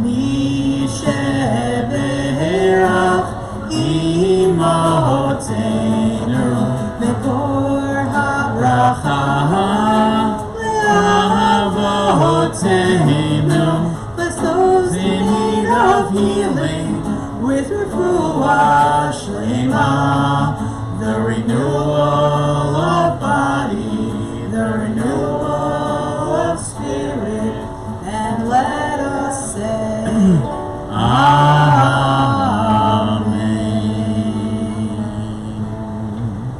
Misha Berach Imotenu Mekor HaBracha Avotenu, bless those in need of healing with refuah shlema, the renewal of body, the renewal of spirit, and let us say Amen.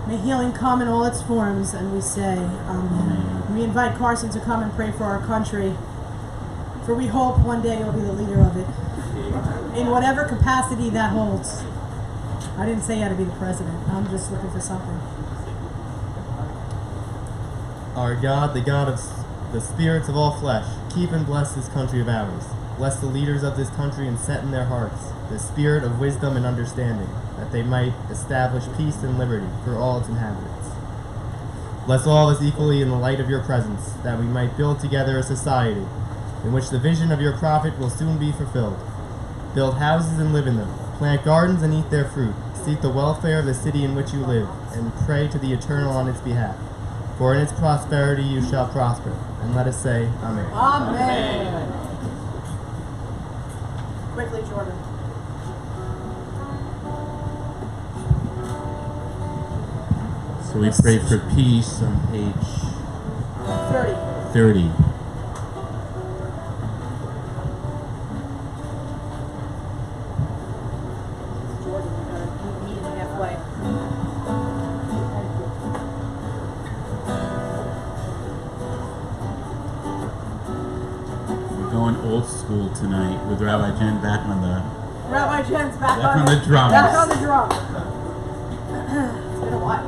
May healing come in all its forms, and we say Amen. We invite Carson to come and pray for our country, for we hope one day you'll be the leader of it, in whatever capacity that holds. I didn't say you had to be the president. I'm just looking for something. Our God, the God of the spirits of all flesh, keep and bless this country of ours. Bless the leaders of this country and set in their hearts the spirit of wisdom and understanding, that they might establish peace and liberty for all its inhabitants. Bless all of us equally in the light of your presence, that we might build together a society in which the vision of your prophet will soon be fulfilled, Build houses and live in them. Plant gardens and eat their fruit. Seek the welfare of the city in which you live, and pray to the Eternal on its behalf. For in its prosperity you shall prosper. And let us say, Amen. Amen. Quickly, Jordan. So we pray for peace on page 30. 30. Jordan, we gotta meet him halfway. We're going old school tonight with Rabbi Jen back on the. Rabbi Jen's back Back on the drums. Back on the drum. It's been a while.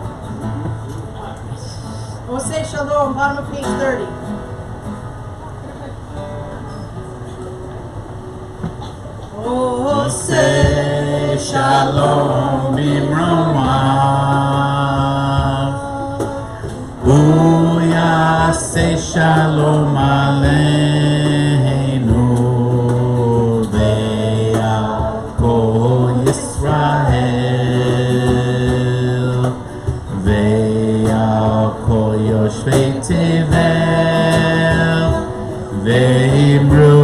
We'll say shalom, bottom of page 30. Oh, say shalom bimromav. Uya say shalom aleinu. Ve'al kol Yisrael. Ve'al kol yoshvei tevel. Ve'imru.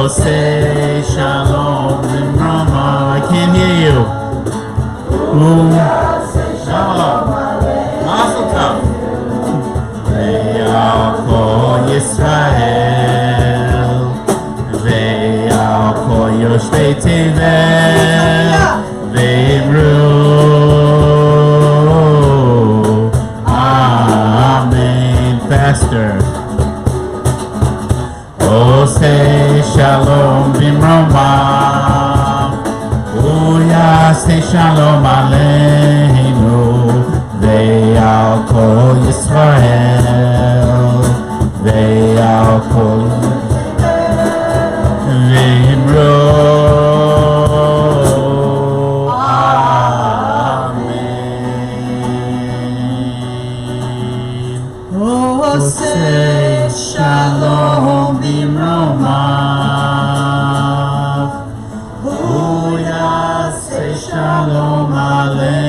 Say shalom bimromav. I can't hear you. Shalom. Mazel tov. Ve'al kol Yisrael. Ve'al kol yoshvei tevel. Ve'imru. Amen. Faster. Oh, say shalom bimromav. Uya say shalom aleinu. Ve'al kol Yisrael. Ve'al kol v'imro. Amen. Oh, say shalom bimromav. Uya say shalom aleinu.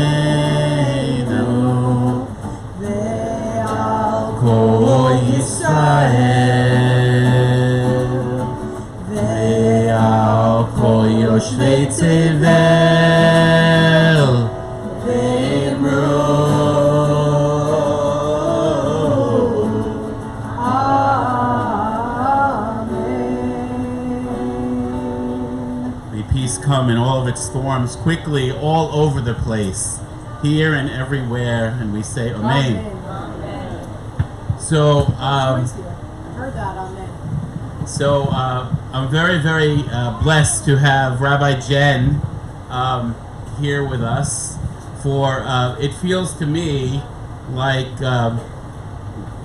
Ve'al Kol Yisrael. Ve'al kol yoshvei tevel. Ve'imru. May peace come in all of its forms quickly all over the place, here and everywhere, and we say Amen. So, I heard that, amen. so I'm very, very blessed to have Rabbi Jen here with us. For it feels to me like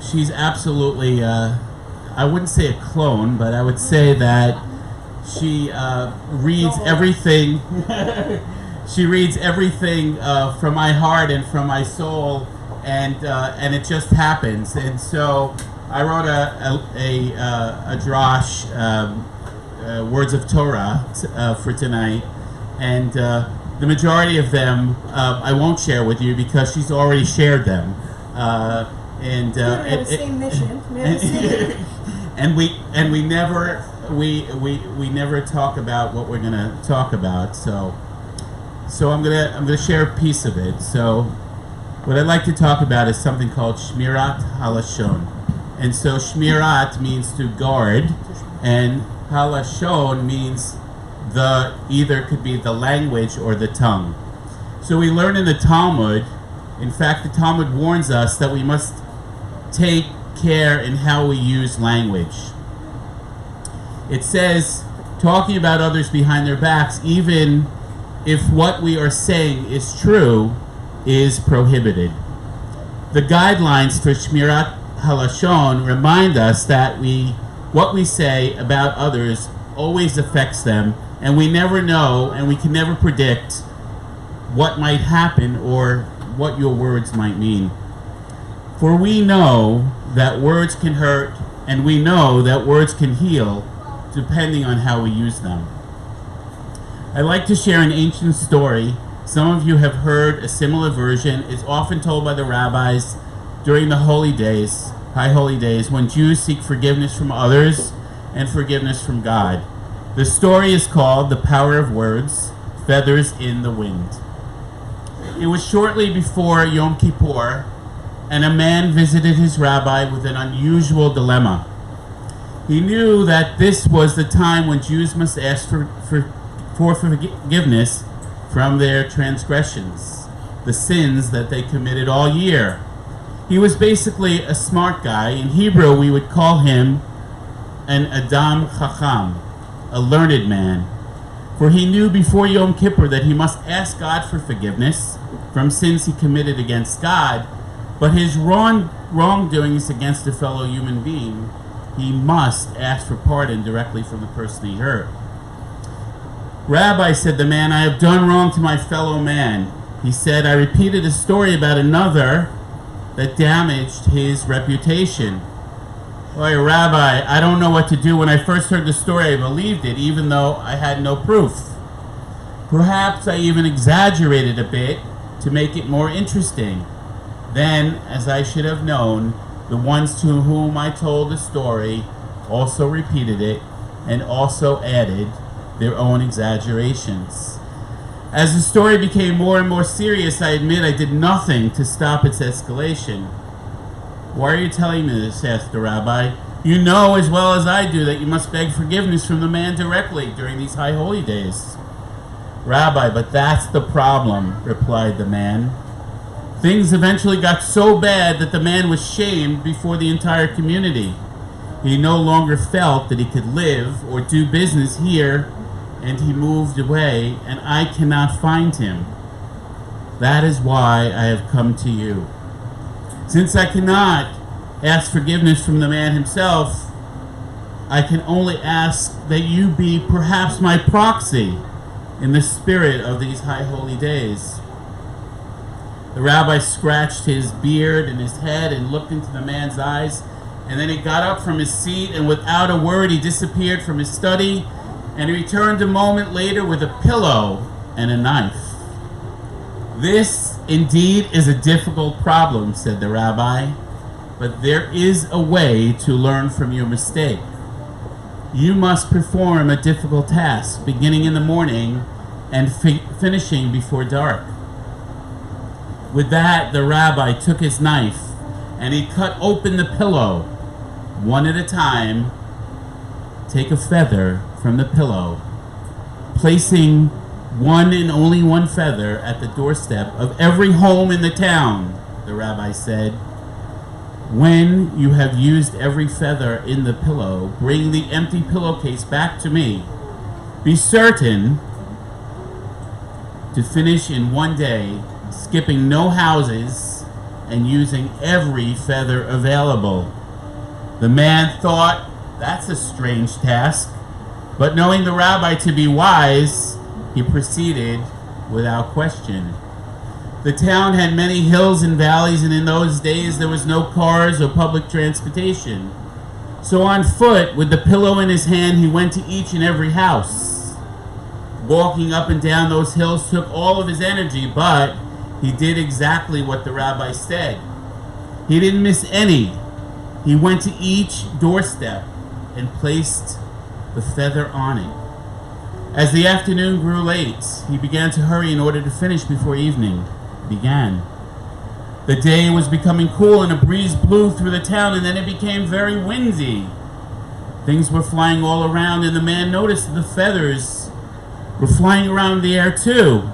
she's absolutely, I wouldn't say a clone, but I would say that she reads everything. She reads everything from my heart and from my soul, and it just happens. And so I wrote a drash, words of Torah for tonight, and the majority of them I won't share with you because she's already shared them. We have the same mission. We have the same. and we never talk about what we're gonna talk about. So I'm gonna share a piece of it. So what I'd like to talk about is something called Shmirat Halashon. And so Shmirat means to guard, and Halashon means either could be the language or the tongue. So we learn in the Talmud, in fact the Talmud warns us that we must take care in how we use language. It says, talking about others behind their backs, even if what we are saying is true, is prohibited. The guidelines for Shmirat Halashon remind us that what we say about others always affects them, and we never know, and we can never predict what might happen or what your words might mean. For we know that words can hurt, and we know that words can heal, depending on how we use them. I'd like to share an ancient story. Some of you have heard a similar version. It's often told by the rabbis during the holy days, high holy days, when Jews seek forgiveness from others and forgiveness from God. The story is called The Power of Words, Feathers in the Wind. It was shortly before Yom Kippur, and a man visited his rabbi with an unusual dilemma. He knew that this was the time when Jews must ask for forgiveness from their transgressions, the sins that they committed all year. He was basically a smart guy. In Hebrew, we would call him an Adam Chacham, a learned man. For he knew before Yom Kippur that he must ask God for forgiveness from sins he committed against God, but his wrongdoings against a fellow human being, he must ask for pardon directly from the person he hurt. Rabbi, said the man, I have done wrong to my fellow man. He said, I repeated a story about another that damaged his reputation. Boy, Rabbi, I don't know what to do. When I first heard the story, I believed it, even though I had no proof. Perhaps I even exaggerated a bit to make it more interesting. Then, as I should have known, the ones to whom I told the story also repeated it and also added their own exaggerations. As the story became more and more serious, I admit I did nothing to stop its escalation. Why are you telling me this? Asked the rabbi. You know as well as I do that you must beg forgiveness from the man directly during these high holy days. Rabbi, but that's the problem, replied the man. Things eventually got so bad that the man was shamed before the entire community. He no longer felt that he could live or do business here, and he moved away, and I cannot find him. That is why I have come to you. Since I cannot ask forgiveness from the man himself, I can only ask that you be perhaps my proxy in the spirit of these high holy days. The rabbi scratched his beard and his head and looked into the man's eyes, and then he got up from his seat, and without a word he disappeared from his study, and he returned a moment later with a pillow and a knife. This indeed is a difficult problem, said the rabbi, but there is a way to learn from your mistake. You must perform a difficult task, beginning in the morning and finishing before dark. With that, the rabbi took his knife and he cut open the pillow. One at a time, take a feather from the pillow, placing one and only one feather at the doorstep of every home in the town, the rabbi said. When you have used every feather in the pillow, bring the empty pillowcase back to me. Be certain to finish in one day, skipping no houses and using every feather available. The man thought, that's a strange task, but knowing the rabbi to be wise, he proceeded without question. The town had many hills and valleys, and in those days there was no cars or public transportation. So on foot, with the pillow in his hand, he went to each and every house. Walking up and down those hills took all of his energy, but he did exactly what the rabbi said. He didn't miss any. He went to each doorstep and placed the feather on it. As the afternoon grew late, he began to hurry in order to finish before evening began. The day was becoming cool and a breeze blew through the town, and then it became very windy. Things were flying all around, and the man noticed that the feathers were flying around the air too.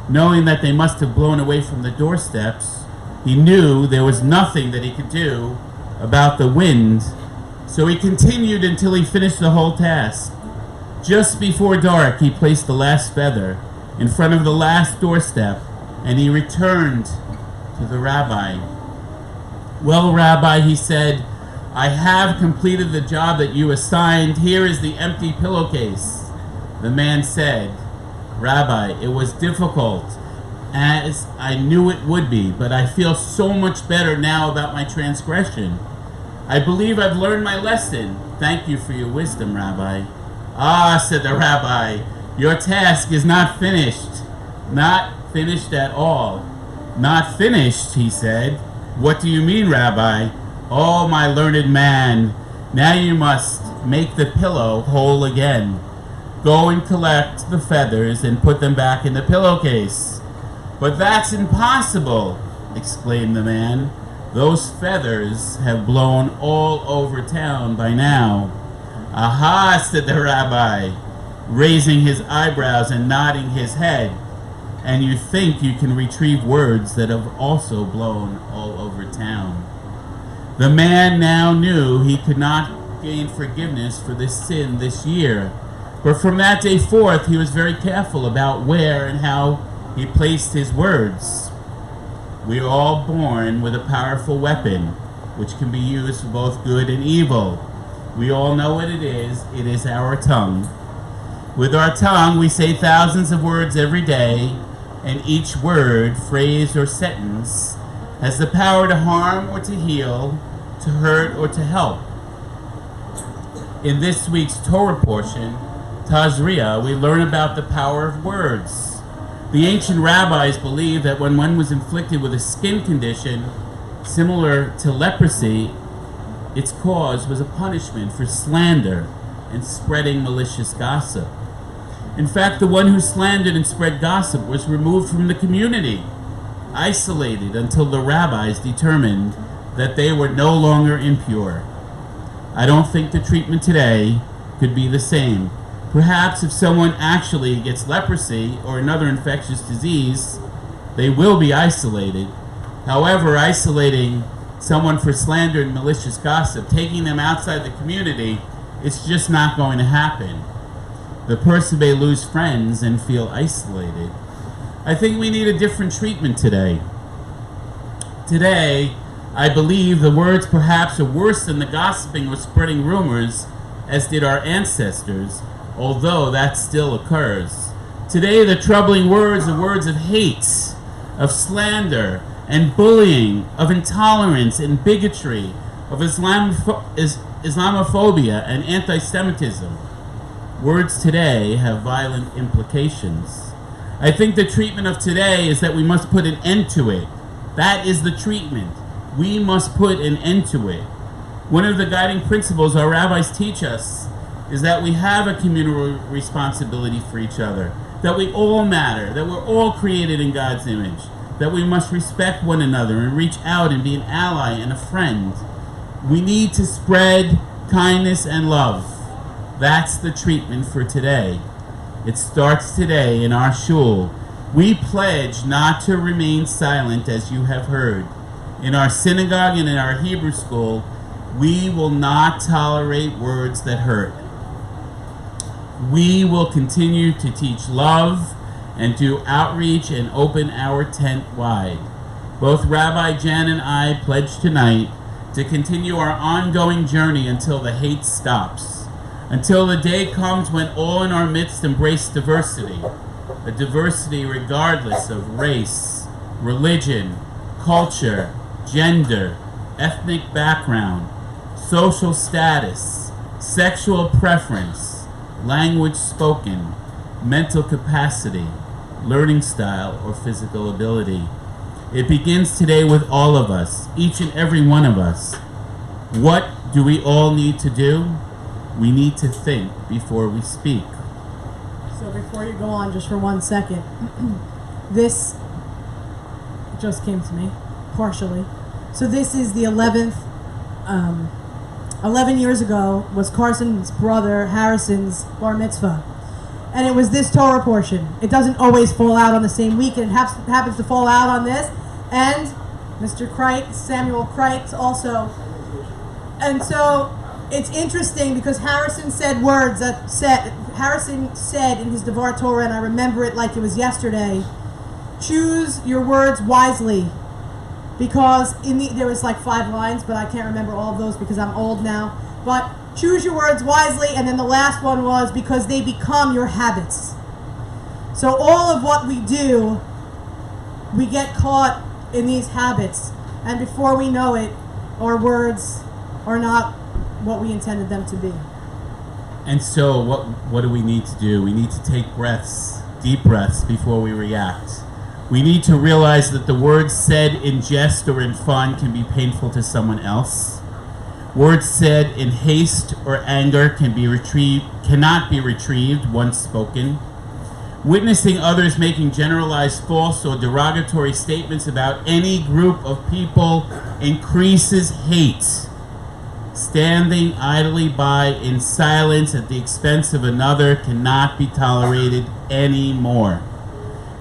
Knowing that they must have blown away from the doorsteps, he knew there was nothing that he could do about the wind, so he continued until he finished the whole task. Just before dark, he placed the last feather in front of the last doorstep, and he returned to the rabbi. Well, Rabbi, he said, I have completed the job that you assigned. Here is the empty pillowcase. The man said, Rabbi, it was difficult, as I knew it would be, but I feel so much better now about my transgression. I believe I've learned my lesson. Thank you for your wisdom, Rabbi. Ah, said the rabbi, your task is not finished. Not finished at all. Not finished, he said. What do you mean, Rabbi? Oh, my learned man, now you must make the pillow whole again. Go and collect the feathers and put them back in the pillowcase. But that's impossible, exclaimed the man. Those feathers have blown all over town by now. Aha, said the rabbi, raising his eyebrows and nodding his head. And you think you can retrieve words that have also blown all over town. The man now knew he could not gain forgiveness for this sin this year. But from that day forth, he was very careful about where and how he placed his words. We are all born with a powerful weapon, which can be used for both good and evil. We all know what it is our tongue. With our tongue, we say thousands of words every day, and each word, phrase, or sentence has the power to harm or to heal, to hurt or to help. In this week's Torah portion, Tazria, we learn about the power of words. The ancient rabbis believed that when one was inflicted with a skin condition similar to leprosy, its cause was a punishment for slander and spreading malicious gossip. In fact, the one who slandered and spread gossip was removed from the community, isolated until the rabbis determined that they were no longer impure. I don't think the treatment today could be the same. Perhaps if someone actually gets leprosy or another infectious disease, they will be isolated. However, isolating someone for slander and malicious gossip, taking them outside the community, it's just not going to happen. The person may lose friends and feel isolated. I think we need a different treatment today. Today, I believe the words perhaps are worse than the gossiping or spreading rumors, as did our ancestors, although that still occurs. Today, the troubling words are words of hate, of slander, and bullying, of intolerance and bigotry, of Islamophobia and anti-Semitism. Words today have violent implications. I think the treatment of today is that we must put an end to it. That is the treatment. We must put an end to it. One of the guiding principles our rabbis teach us is that we have a communal responsibility for each other, that we all matter, that we're all created in God's image, that we must respect one another and reach out and be an ally and a friend. We need to spread kindness and love. That's the treatment for today. It starts today in our shul. We pledge not to remain silent, as you have heard. In our synagogue and in our Hebrew school, we will not tolerate words that hurt. We will continue to teach love and do outreach and open our tent wide. Both Rabbi Jan and I pledge tonight to continue our ongoing journey until the hate stops, until the day comes when all in our midst embrace diversity, a diversity regardless of race, religion, culture, gender, ethnic background, social status, sexual preference, language spoken, mental capacity, learning style, or physical ability. It begins today with all of us, each and every one of us. What do we all need to do? We need to think before we speak. So before you go on, just for 1 second, this just came to me, partially. So this is the 11th, 11 years ago was Carson's brother Harrison's bar mitzvah. And it was this Torah portion. It doesn't always fall out on the same week, and it happens to fall out on this. And Mr. Kreitz, Samuel Kreitz also. And so it's interesting because Harrison said words that Harrison said in his Devar Torah, and I remember it like it was yesterday, choose your words wisely. Because there was like 5 lines, but I can't remember all of those because I'm old now. But choose your words wisely, and then the last one was because they become your habits. So all of what we do we get caught in these habits, and before we know it, our words are not what we intended them to be. And so what do we need to do? We need to take breaths, deep breaths, before we react. We need to realize that the words said in jest or in fun can be painful to someone else. Words said in haste or anger cannot be retrieved once spoken. Witnessing others making generalized false or derogatory statements about any group of people increases hate. Standing idly by in silence at the expense of another cannot be tolerated anymore.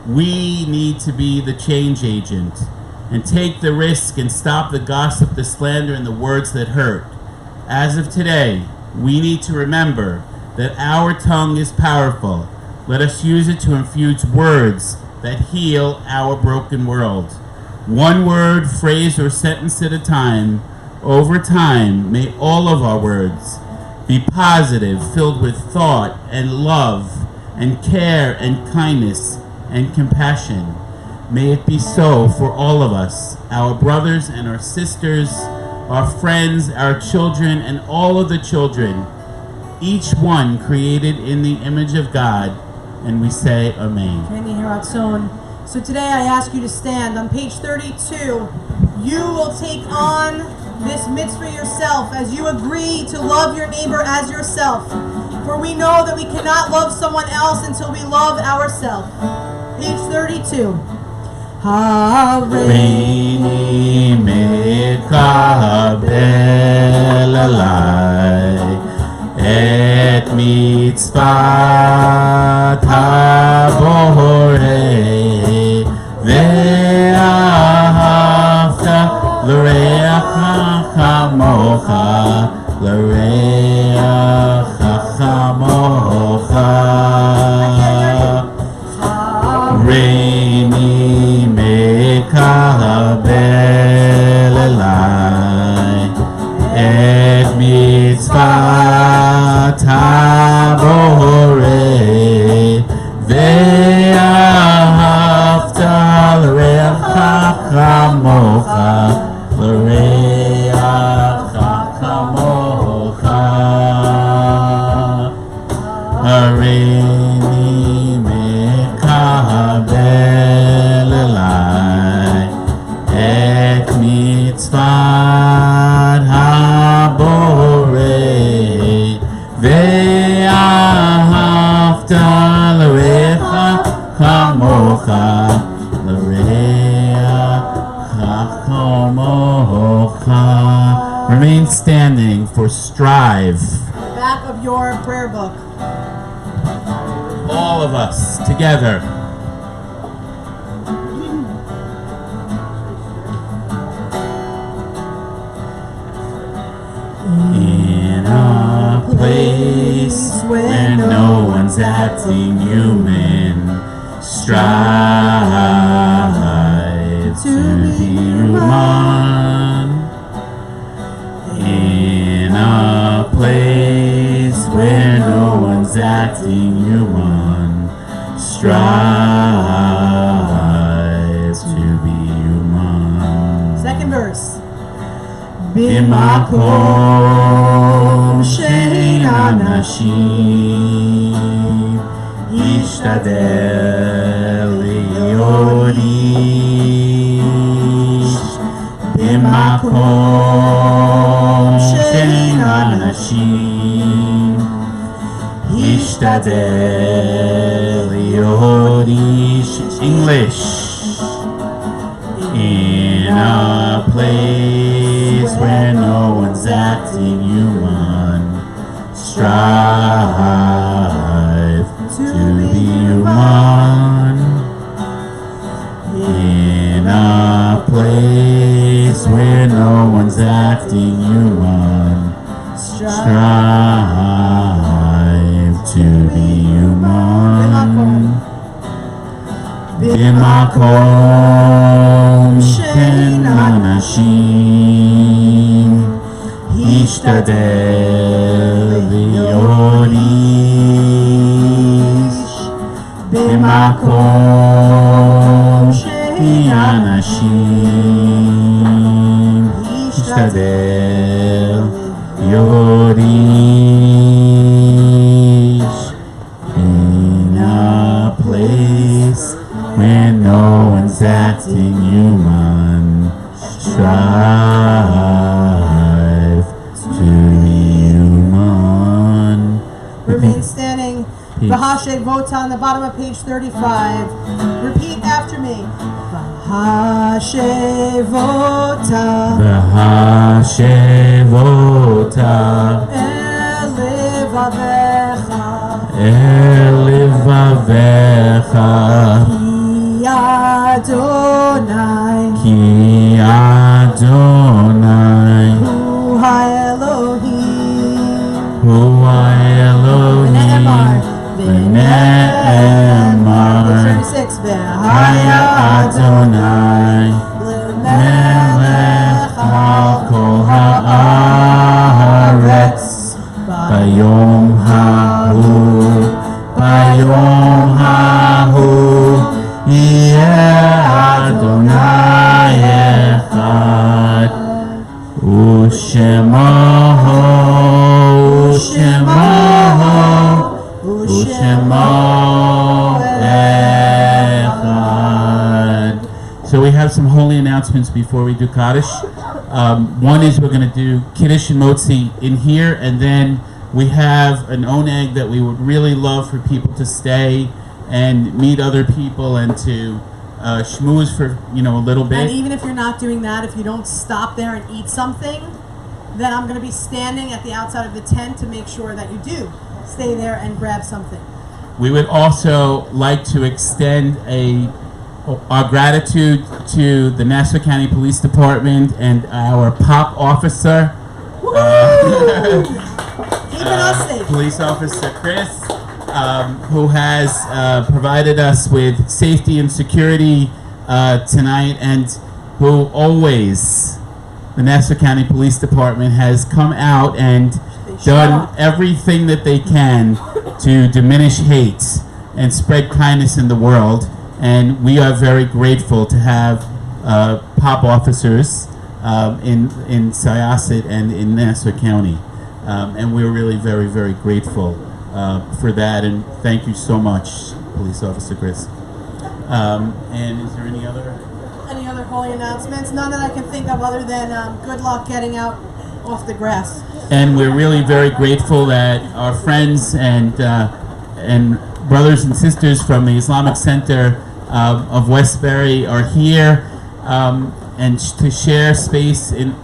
We need to be the change agent and take the risk and stop the gossip, the slander, and the words that hurt. As of today, we need to remember that our tongue is powerful. Let us use it to infuse words that heal our broken world. One word, phrase, or sentence at a time. Over time, may all of our words be positive, filled with thought and love and care and kindness and compassion. May it be so for all of us, our brothers and our sisters, our friends, our children, and all of the children, each one created in the image of God. And we say Amen. So today I ask you to stand. On page 32, you will take on this mitzvah yourself as you agree to love your neighbor as yourself. For we know that we cannot love someone else until we love ourselves. Page 32. Hareini mekabel alai et mitzvat haborei ve'ahavta l'reacha chamocha l'reacha chamocha Reini mekabel alai et mitzvat haborei ve'ahavta l'reacha chamocha l'reacha chamocha Hareini mekabel alai et mitzvat haborei ve'ahavta l'reacha chamocha l'reacha chamocha. Remain standing for strive. Back of your prayer book. All of us together. In a place where no one's acting human, strive to be human. In a place where no one's acting human, strive to be human. Second verse. במקום שאין אנשים, השתדל להיות איש. במקום שאין אנשים, השתדל להיות איש. English. In a place where no one's acting human, strive to be human. In a place where no one's acting human, strive to be human. במקום שאין אנשים, השתדל להיות איש. במקום כי אנשים השתדל יוריש in a place where no one's acting human. Strive to be human. Remain standing. Bahashe Vota on the bottom of page 35. Repeat after me. Bahashe Vota. Bahashevota Elevavecha. Elevavecha Adonai. Ki Adonai Hu ha-Elohim. Hu ha-Elohim V'ne'emar 36. Haya Adonai Melech al kol ha'aretz Bayom hahu Yeh Adonai echad U'shemaho echad. So we have some holy announcements before we do Kaddish. One is we're going to do Kiddush and Motzi in here, and then we have an oneg that we would really love for people to stay and meet other people and to schmooze for a little bit. And even if you're not doing that, if you don't stop there and eat something, then I'm going to be standing at the outside of the tent to make sure that you do stay there and grab something. We would also like to extend our gratitude to the Nassau County Police Department and our POP officer, Keeping us safe. Police Officer Chris, who has provided us with safety and security tonight, and who always, the Nassau County Police Department has come out and done everything that they can to diminish hate and spread kindness in the world. And we are very grateful to have POP officers in Syosset and in Nassau County. And we're really very, very grateful for that. And thank you so much, Police Officer Chris. And is there any other holy announcements? None that I can think of other than good luck getting out off the grass. And we're really very grateful that our friends and brothers and sisters from the Islamic Center of Westbury are here and to share space and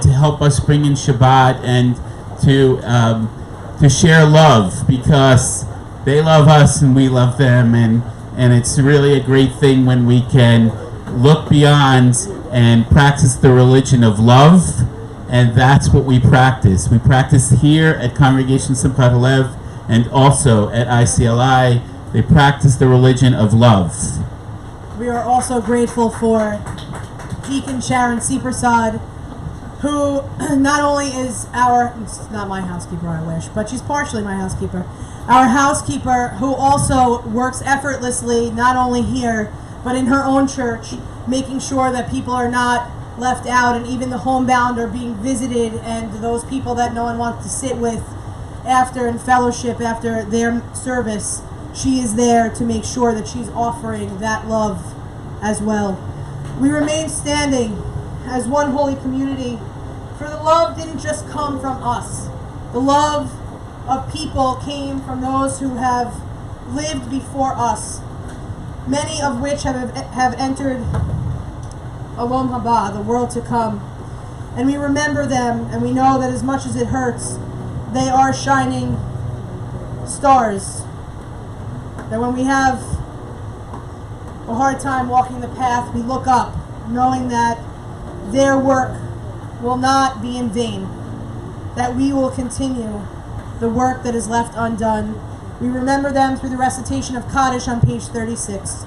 to help us bring in Shabbat and to share love, because they love us and we love them, and it's really a great thing when we can look beyond and practice the religion of love. And that's what we practice. We practice here at Congregation Simchat Halev and also at ICLI. They practice the religion of love. We are also grateful for Deacon Sharon Seepersad, who not only is it's not my housekeeper, I wish, but she's partially my housekeeper. Our housekeeper, who also works effortlessly, not only here, but in her own church, making sure that people are not left out, and even the homebound are being visited, and those people that no one wants to sit with after in fellowship after their service, she is there to make sure that she's offering that love as well. We remain standing as one holy community, for the love didn't just come from us. The love of people came from those who have lived before us, many of which have entered Olam Haba, the world to come. And we remember them, and we know that as much as it hurts, they are shining stars. That when we have a hard time walking the path, we look up, knowing that their work will not be in vain, that we will continue the work that is left undone. We remember them through the recitation of Kaddish on page 36.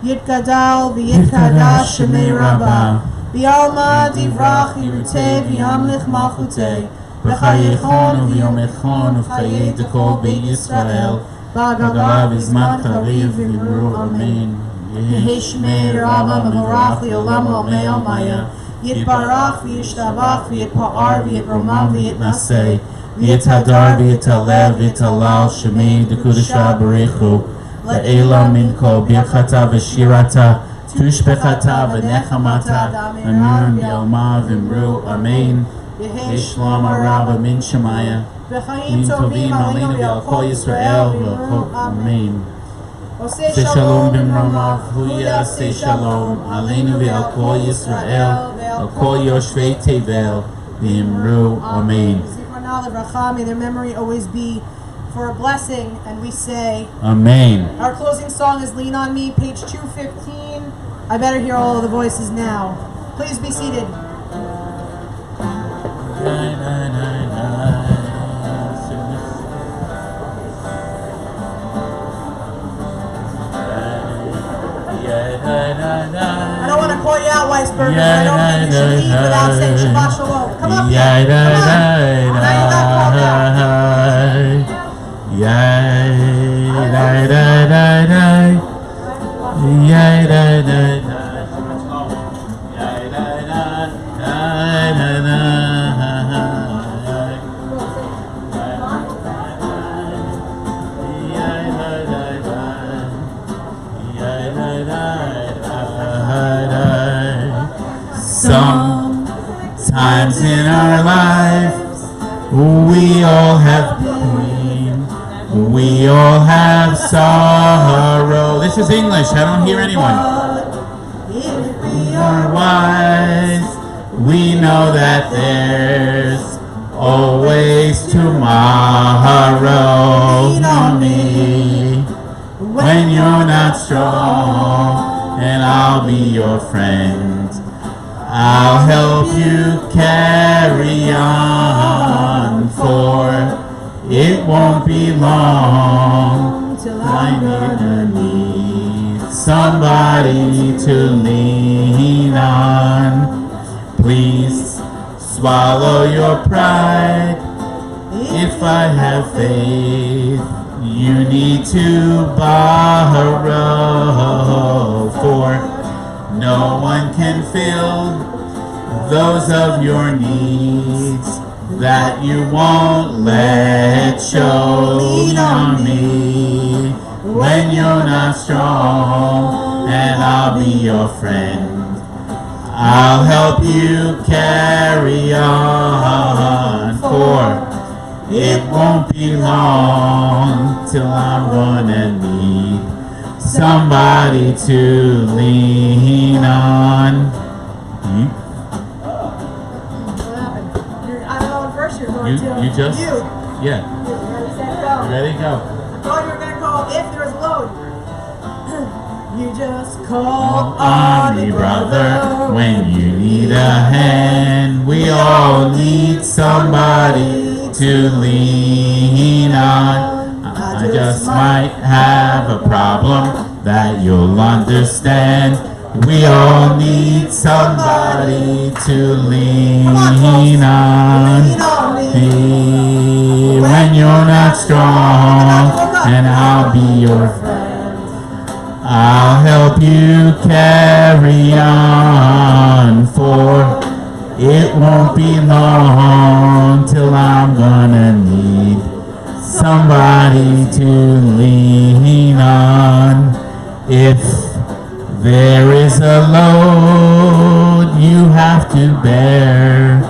Yitgadal v'yitkadash shemei Rabbah, v'yalma divrach yiruteh v'yamlich malchuteh, v'chayichon v'yomechon v'chayei dekol b'Yisrael, b'agala v'zman chariv v'imru amen. Yehishmei Rava Mavorach Leolam Lomeo Maya. Yitbarach v'yishtabach v'yitpa'ar v'yitromam v'yitnaseh. V'yithadar v'yithalev v'yitalal shemei dekudasha barichu. Le'ela min kol birchata v'shirata. Tushbechata v'nechamata. Amen v'yalma v'imru. Amen. Yishlom Rabba min Shemaya. Min tovim aleinu v'al kol Yisrael v'al Amen. Oseh Shalom b'mromav, hu yaseh shalom, aleinu v'al kol Yisrael, al kol yoshvei tevel, v'imru Amen. Zichronah levracha, may their memory always be for a blessing, and we say, Amen. our closing song is Lean on Me, page 215. I better hear all of the voices now. Please be seated. I don't want to call you out, Weisberger, but I don't think you should leave without saying Shabbat Shalom. Come up here. Come on. Now you got called out. Sometimes in our lives, we all have pain, we all have sorrow. This is English, I don't hear anyone. If We are wise, we know that there's always tomorrow. Lean on me When you're not strong, and I'll be your friend. I'll help you carry on, for it won't be long till I'm gonna need somebody to lean on. Please swallow your pride. If I have faith, you need to borrow, for no one can fill those of your needs that you won't let show. Lean on me when you're not strong, and I'll be your friend. I'll help you carry on, for it won't be long till I'm gonna need somebody to lean on. What happened? I don't know what verse you're going to. You just? You. Yeah. Ready, set, go. Ready, go. I thought you were going to call if there's load. You just call On me, brother, when you need a hand. We all need somebody to lean on. I just might have a problem that you'll understand. We all need somebody to lean on. Me when you're not strong, and I'll be your friend. I'll help you carry on, for it won't be long till I'm gonna need somebody to lean on. If there is a load you have to bear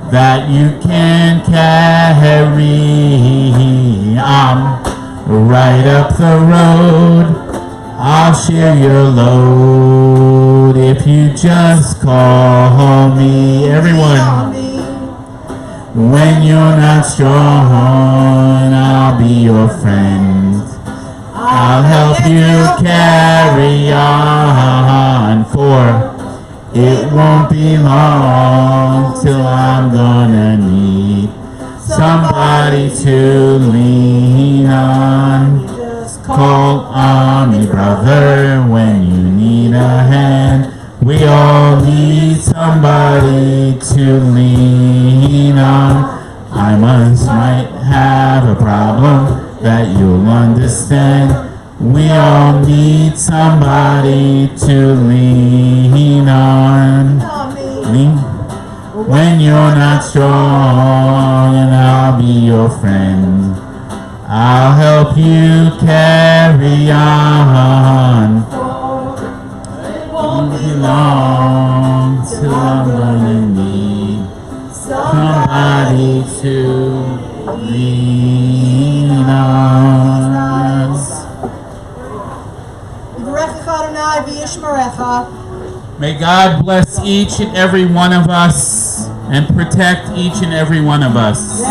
that you can't carry, I'm right up the road. I'll share your load if you just call me. Everyone. When you're not strong, I'll be your friend. I'll help you carry on, for it won't be long till I'm gonna need somebody to lean on. Call on me, brother, when you need a hand. We all need somebody to lean on. I might have a problem that you'll understand. We all need somebody to lean on. When you're not strong, and I'll be your friend. I'll help you carry on. Won't be long till I'm gonna need somebody to lean on. May God bless each and every one of us and protect each and every one of us.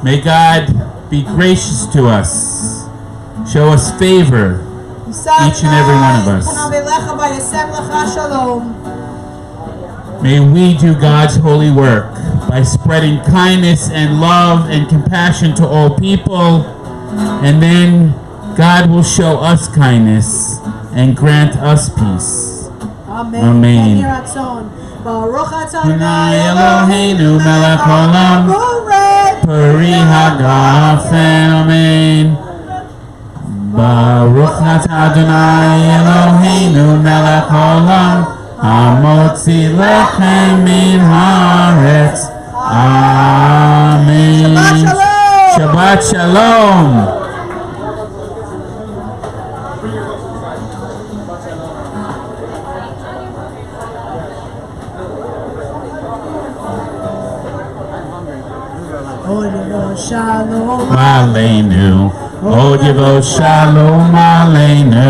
May God be gracious to us, show us favor, each and every one of us. May we do God's holy work by spreading kindness and love and compassion to all people, and then God will show us kindness and grant us peace. Amen. Baruch Adonai Eloheinu melech haolam, Pari hagafen, amen. Baruch Adonai Eloheinu melech haolam, Hamotzi lechem min haaretz, amen. Shabbat shalom. Shalom Aleinu, Odivo Shalom Aleinu,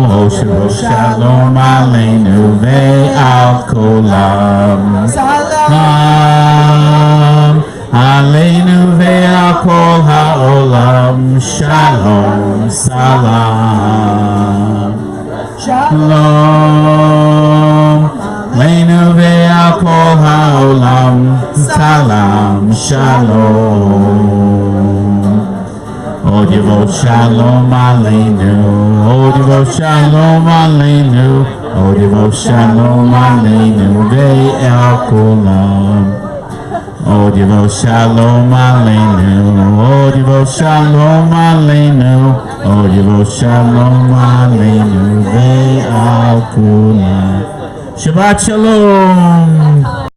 Oshivo Shalom Aleinu, Ve'al Kolam. Salam Aleinu Ve'al Kol Ha'olam, Shalom, Salam. Shalom Aleinu Ve'al Kol Ha'olam, Salam, Shalom. Odivo Shalom Aleinu, Odivo Shalom Aleinu, Odivo Shalom Aleinu, Ve'al Kolam. Odivo Shalom Aleinu, Odivo Shalom Aleinu, Odivo Shalom Aleinu, Ve'al Kolam. Shabbat Shalom.